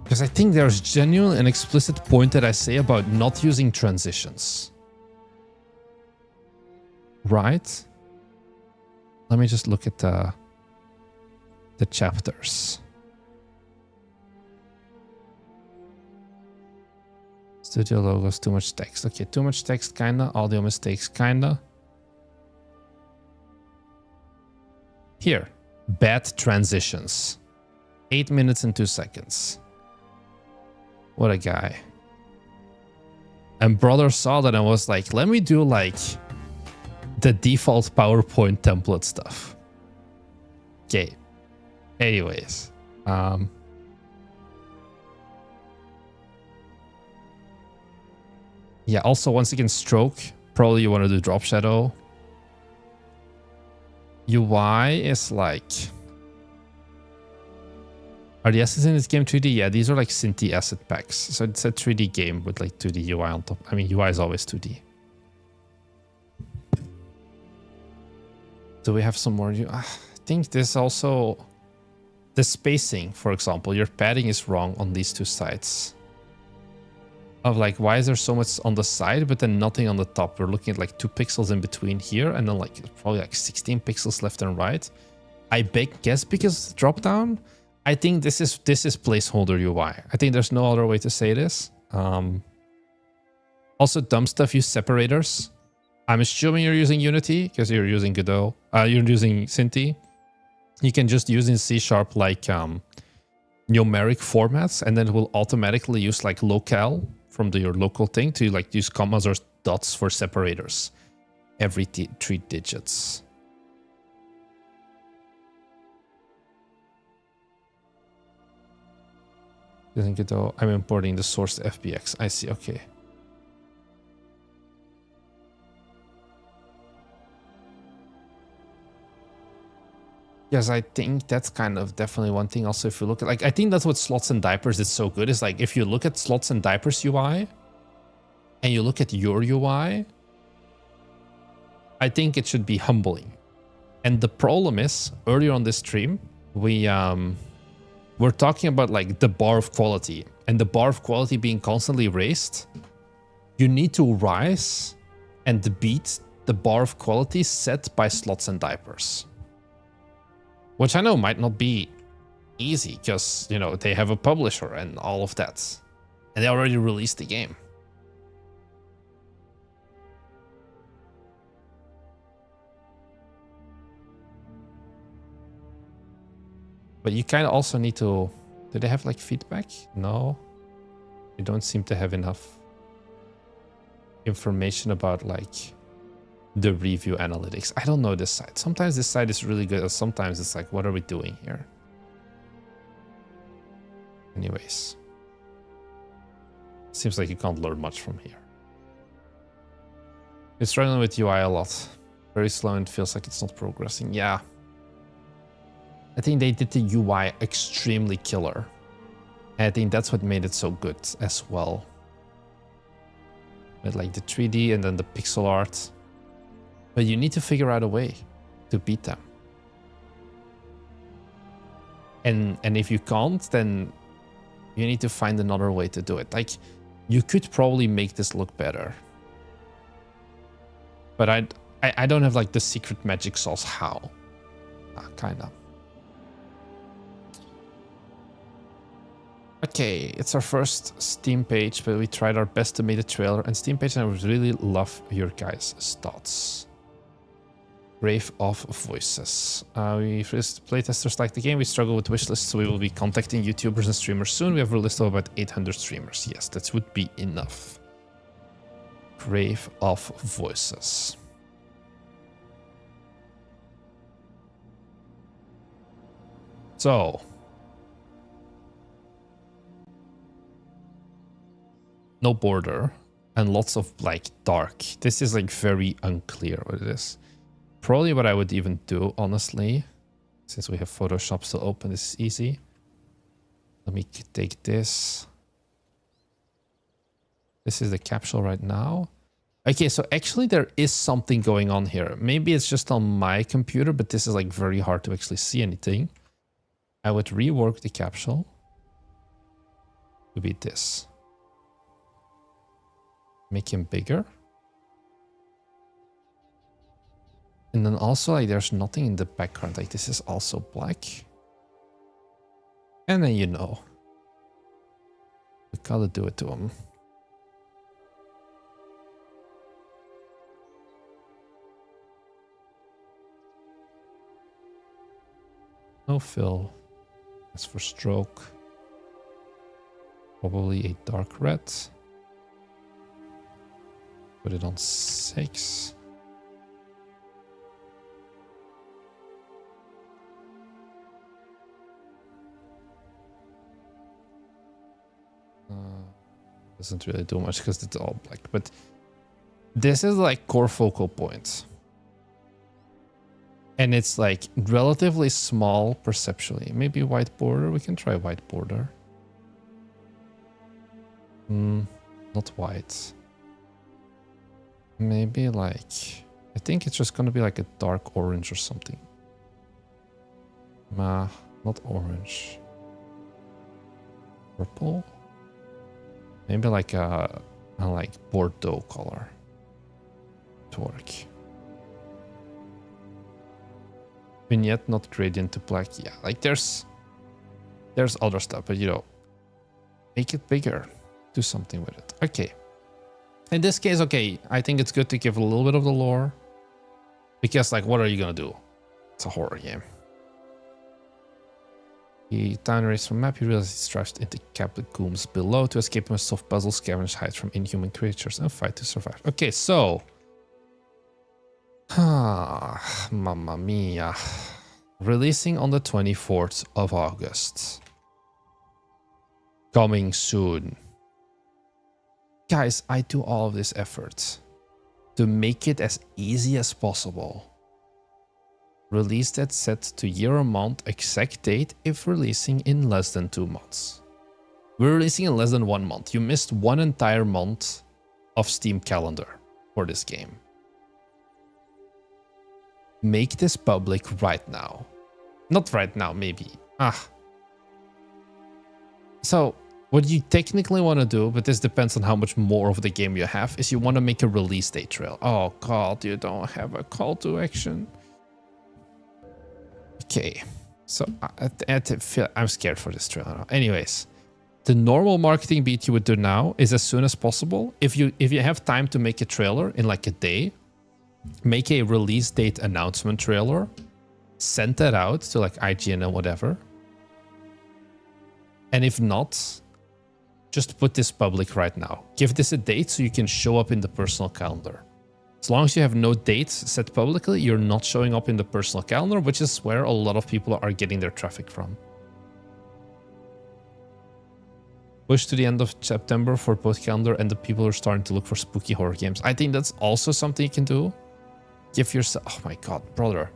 A: Because I think there's genuine and explicit point that I say about not using transitions. Right? Let me just look at the chapters. Studio logos, too much text. Okay, too much text, kinda. Audio mistakes, kinda. Here, bad transitions. 8 minutes and 2 seconds. What a guy. And brother saw that and was like, let me do like the default PowerPoint template stuff. Okay. Anyways. Yeah, also once again, stroke. Probably you want to do drop shadow. UI is like... Are the assets in this game 3D? Yeah, these are like Cinti asset packs. So it's a 3D game with like 2D UI on top. I mean, UI is always 2D. Do we have some more? I think this also... The spacing, for example, your padding is wrong on these two sides. Of like, why is there so much on the side, but then nothing on the top? We're looking at like 2 pixels in between here, and then like probably like 16 pixels left and right. I guess because drop down. I think this is placeholder UI. I think there's no other way to say this. Also, dumb stuff, use separators. I'm assuming you're using Unity because you're using Godot. You're using Cinti. You can just use in C# like numeric formats, and then it will automatically use like locale from your local thing to like use commas or dots for separators every 3 digits. Using Godot, I'm importing the source to FBX. I see. Okay. Yes, I think that's kind of definitely one thing. Also, if you look at like, I think that's what Slots and Diapers is so good. Is like if you look at Slots and Diapers UI and you look at your UI, I think it should be humbling. And the problem is, earlier on this stream, we're talking about like the bar of quality, and the bar of quality being constantly raised. You need to rise and beat the bar of quality set by Slots and Diapers. Which I know might not be easy because, you know, they have a publisher and all of that. And they already released the game. But you kind of also need to Do they have like feedback? No. They don't seem to have enough information about like the review analytics. I don't know this site. Sometimes this site is really good, and sometimes it's like, what are we doing here? Anyways. Seems like you can't learn much from here. You're struggling with UI a lot. Very slow and feels like it's not progressing. Yeah. I think they did the UI extremely killer. And I think that's what made it so good as well. With like the 3D and then the pixel art. But you need to figure out a way to beat them. And if you can't, then you need to find another way to do it. Like, you could probably make this look better. But I don't have like the secret magic sauce how. Kinda. Okay, it's our first Steam page, but we tried our best to make a trailer and Steam page, and I would really love your guys' thoughts. Grave of Voices. We first playtesters like the game. We struggle with wishlists, so we will be contacting YouTubers and streamers soon. We have a list of about 800 streamers. Yes, that would be enough. Grave of Voices. So. No border and lots of like dark. This is like very unclear what it is. Probably what I would even do, honestly, since we have Photoshop still open, this is easy. Let me take this. This is the capsule right now. Okay, so actually there is something going on here. Maybe it's just on my computer, but this is like very hard to actually see anything. I would rework the capsule to be this. Make him bigger. And then also like there's nothing in the background. Like this is also black. And then you know. We gotta do it to him. No fill. As for stroke. Probably a dark red. Put it on 6. Doesn't really do much because it's all black, but this is like core focal point. And it's like relatively small perceptually. Maybe white border. We can try white border. Not white. Maybe like, I think it's just gonna be like a dark orange or something. Nah, not orange. Purple? Maybe like a like Bordeaux color to work. Vignette, not gradient to black. Yeah, like there's other stuff, but you know, make it bigger. Do something with it. Okay. In this case, okay, I think it's good to give a little bit of the lore. Because, like, what are you gonna do? It's a horror game. He downrates from map, he realizes he's trapped into catacombs below. To escape him, a soft puzzle, scavenge, hide from inhuman creatures, and fight to survive. Okay, so... Mamma mia. Releasing on the 24th of August. Coming soon. Guys, I do all of this effort to make it as easy as possible. Release that set to year or month, exact date if releasing in less than 2 months. We're releasing in less than 1 month. You missed 1 entire month of Steam calendar for this game. Make this public right now. Not right now, maybe. So, what you technically want to do, but this depends on how much more of the game you have, is you want to make a release date trail. Oh god, you don't have a call to action. Okay, so I'm scared for this trail now. Anyways, the normal marketing beat you would do now is as soon as possible. If you have time to make a trailer in like a day, make a release date announcement trailer, send that out to like IGN and whatever. And if not, just put this public right now. Give this a date so you can show up in the personal calendar. As long as you have no dates set publicly, you're not showing up in the personal calendar, which is where a lot of people are getting their traffic from. Push to the end of September for both calendar and the people are starting to look for spooky horror games. I think that's also something you can do. Give yourself... Oh my god, brother.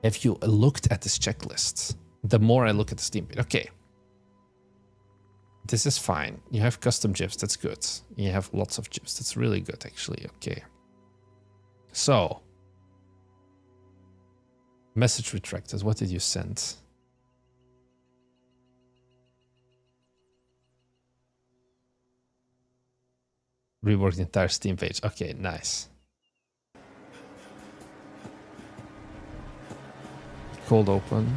A: Have you looked at this checklist? The more I look at the Steam page. Okay. This is fine. You have custom GIFs. That's good. You have lots of GIFs. That's really good, actually. Okay. So. Message retracted. What did you send? Rework the entire Steam page. Okay, nice. Cold open.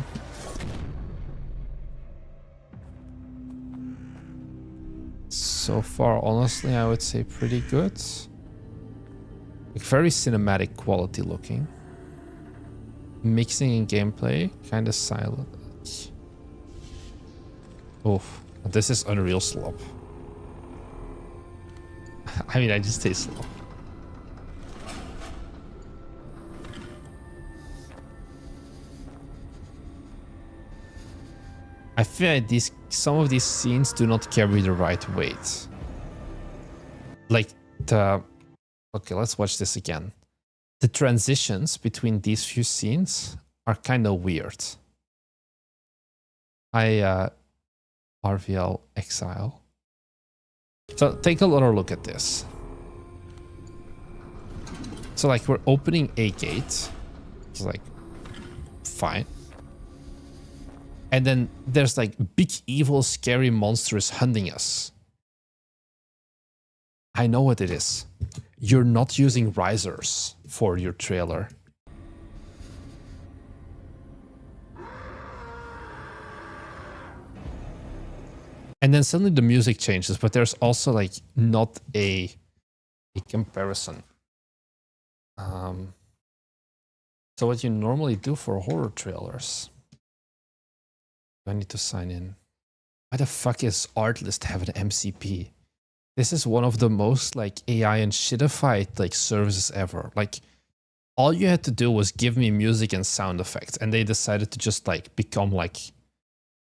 A: So far, honestly, I would say pretty good. Like very cinematic quality looking. Mixing and gameplay, kind of silent. Oof, this is Unreal slop. I mean, I just stay slow. I feel like some of these scenes do not carry the right weight. Like the... Okay, let's watch this again. The transitions between these few scenes are kind of weird. RVL Exile. So take a little look at this. So like we're opening a gate. It's like fine. And then there's like big evil scary monsters hunting us. I know what it is. You're not using risers for your trailer. And then suddenly the music changes, but there's also like not a comparison. So what you normally do for horror trailers. I need to sign in. Why the fuck is Artlist have an MCP? This is one of the most like AI and shitified like services ever. Like all you had to do was give me music and sound effects, and they decided to just like become like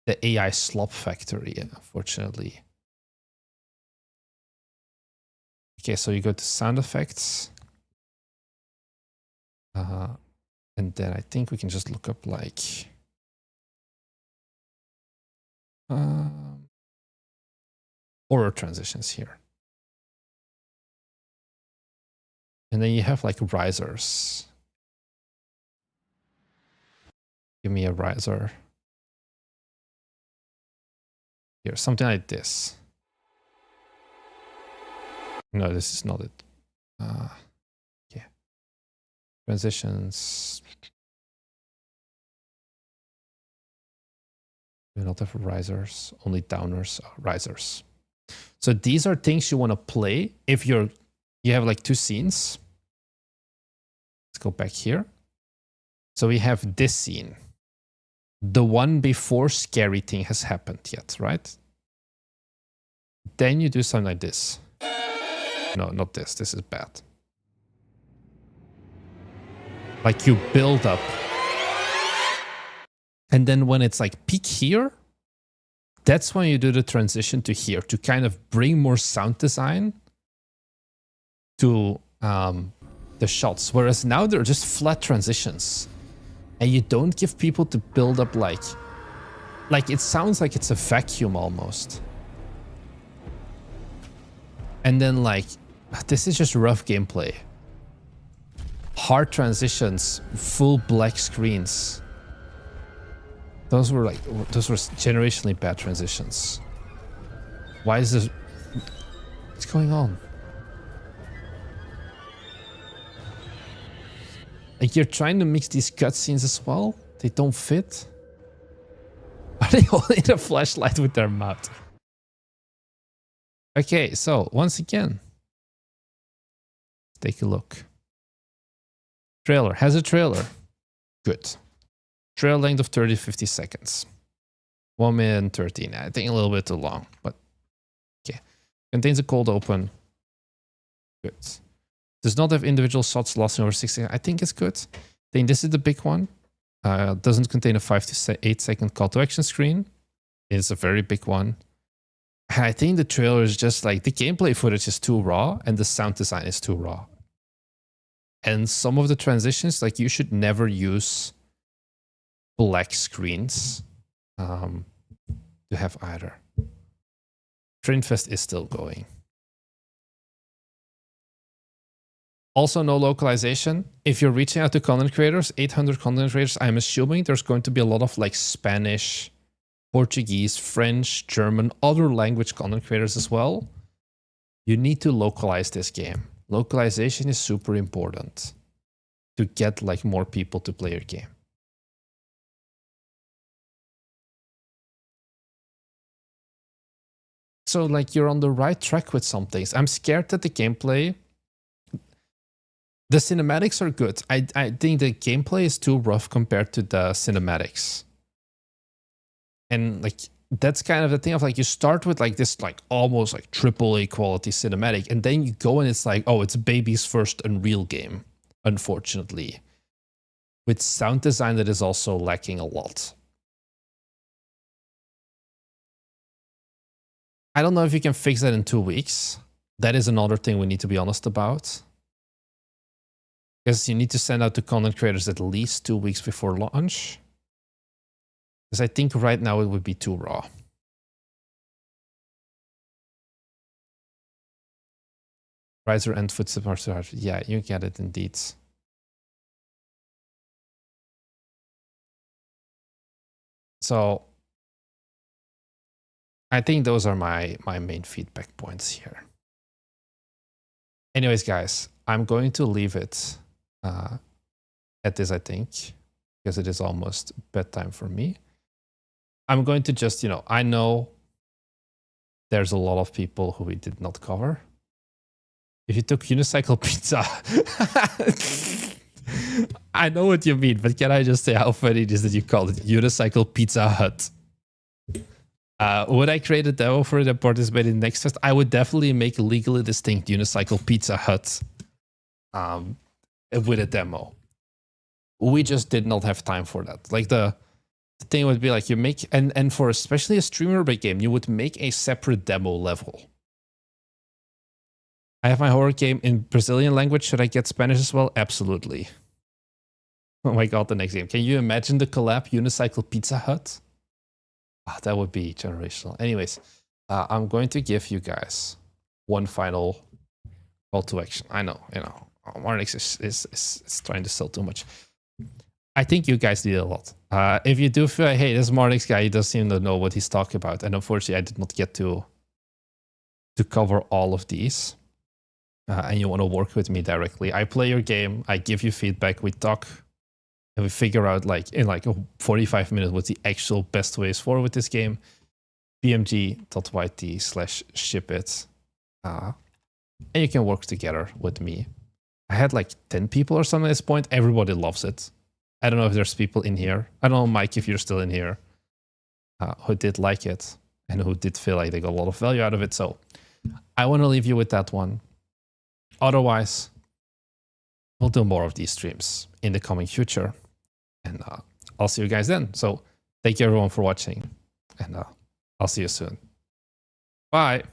A: the AI slop factory, unfortunately. Okay, so you go to sound effects. And then I think we can just look up like horror transitions here. And then you have like risers. Give me a riser. Here, something like this. No, this is not it. Yeah. Transitions. We not have risers, only downers, risers. So these are things you want to play if you have like two scenes. Let's go back here. So we have this scene. The one before scary thing has happened yet, right? Then you do something like this. No, not this. This is bad. Like you build up. And then when it's like peak here, that's when you do the transition to here to kind of bring more sound design to the shots. Whereas now they're just flat transitions. And you don't give people to build up like it sounds like it's a vacuum almost. And then like, this is just rough gameplay. Hard transitions, full black screens. Those were generationally bad transitions. Why is this? What's going on? Like you're trying to mix these cutscenes as well. They don't fit. Are they holding a flashlight with their mouth? Okay, so once again, take a look. Trailer has a trailer. Good. Trail length of 30-50 seconds. 1 minute and 13. I think a little bit too long, but okay. Contains a cold open. Good. Does not have individual shots lasting over 60 seconds. I think it's good. I think this is the big one. Doesn't contain a 5 to 8 second call to action screen. It's a very big one. And I think the trailer is just like, the gameplay footage is too raw and the sound design is too raw. And some of the transitions, like you should never use black screens to have either. Trainfest is still going. Also, no localization. If you're reaching out to content creators, 800 content creators, I'm assuming there's going to be a lot of like Spanish, Portuguese, French, German, other language content creators as well. You need to localize this game. Localization is super important to get like more people to play your game. So like you're on the right track with some things. I'm scared that the gameplay, the cinematics are good. I think the gameplay is too rough compared to the cinematics. And like that's kind of the thing of like you start with like this like almost like AAA quality cinematic, and then you go and it's like, oh, it's baby's first Unreal game, unfortunately. With sound design that is also lacking a lot. I don't know if you can fix that in 2 weeks. That is another thing we need to be honest about. Because you need to send out to content creators at least 2 weeks before launch. Because I think right now it would be too raw. Riser and footsteps are hard. Yeah, you get it indeed. So I think those are my main feedback points here. Anyways, guys, I'm going to leave it at this, I think, because it is almost bedtime for me. I'm going to just, you know, I know there's a lot of people who we did not cover. If you took Unicycle Pizza, I know what you mean, but can I just say how funny it is that you called it Unicycle Pizza Hut? Would I create a demo for it and participate in Next Fest? I would definitely make a legally distinct Unicycle Pizza Hut with a demo. We just did not have time for that. Like the thing would be like you make, and for especially a streamer-based game, you would make a separate demo level. I have my horror game in Brazilian language. Should I get Spanish as well? Absolutely. Oh my god, the next game. Can you imagine the collab Unicycle Pizza Hut? That would be generational. Anyways, I'm going to give you guys one final call to action. I know, you know, Marnix is trying to sell too much. I think you guys did a lot. If you do feel like, hey, this Marnix guy, he doesn't seem to know what he's talking about. And unfortunately, I did not get to cover all of these. And you want to work with me directly. I play your game. I give you feedback. We talk. And we figure out like in like 45 minutes what the actual best ways forward with this game. bmg.yt/shipit. And you can work together with me. I had like 10 people or something at this point. Everybody loves it. I don't know if there's people in here. I don't know, Mike, if you're still in here, who did like it and who did feel like they got a lot of value out of it. So I want to leave you with that one. Otherwise, we'll do more of these streams in the coming future. And I'll see you guys then. So thank you everyone for watching. And I'll see you soon. Bye.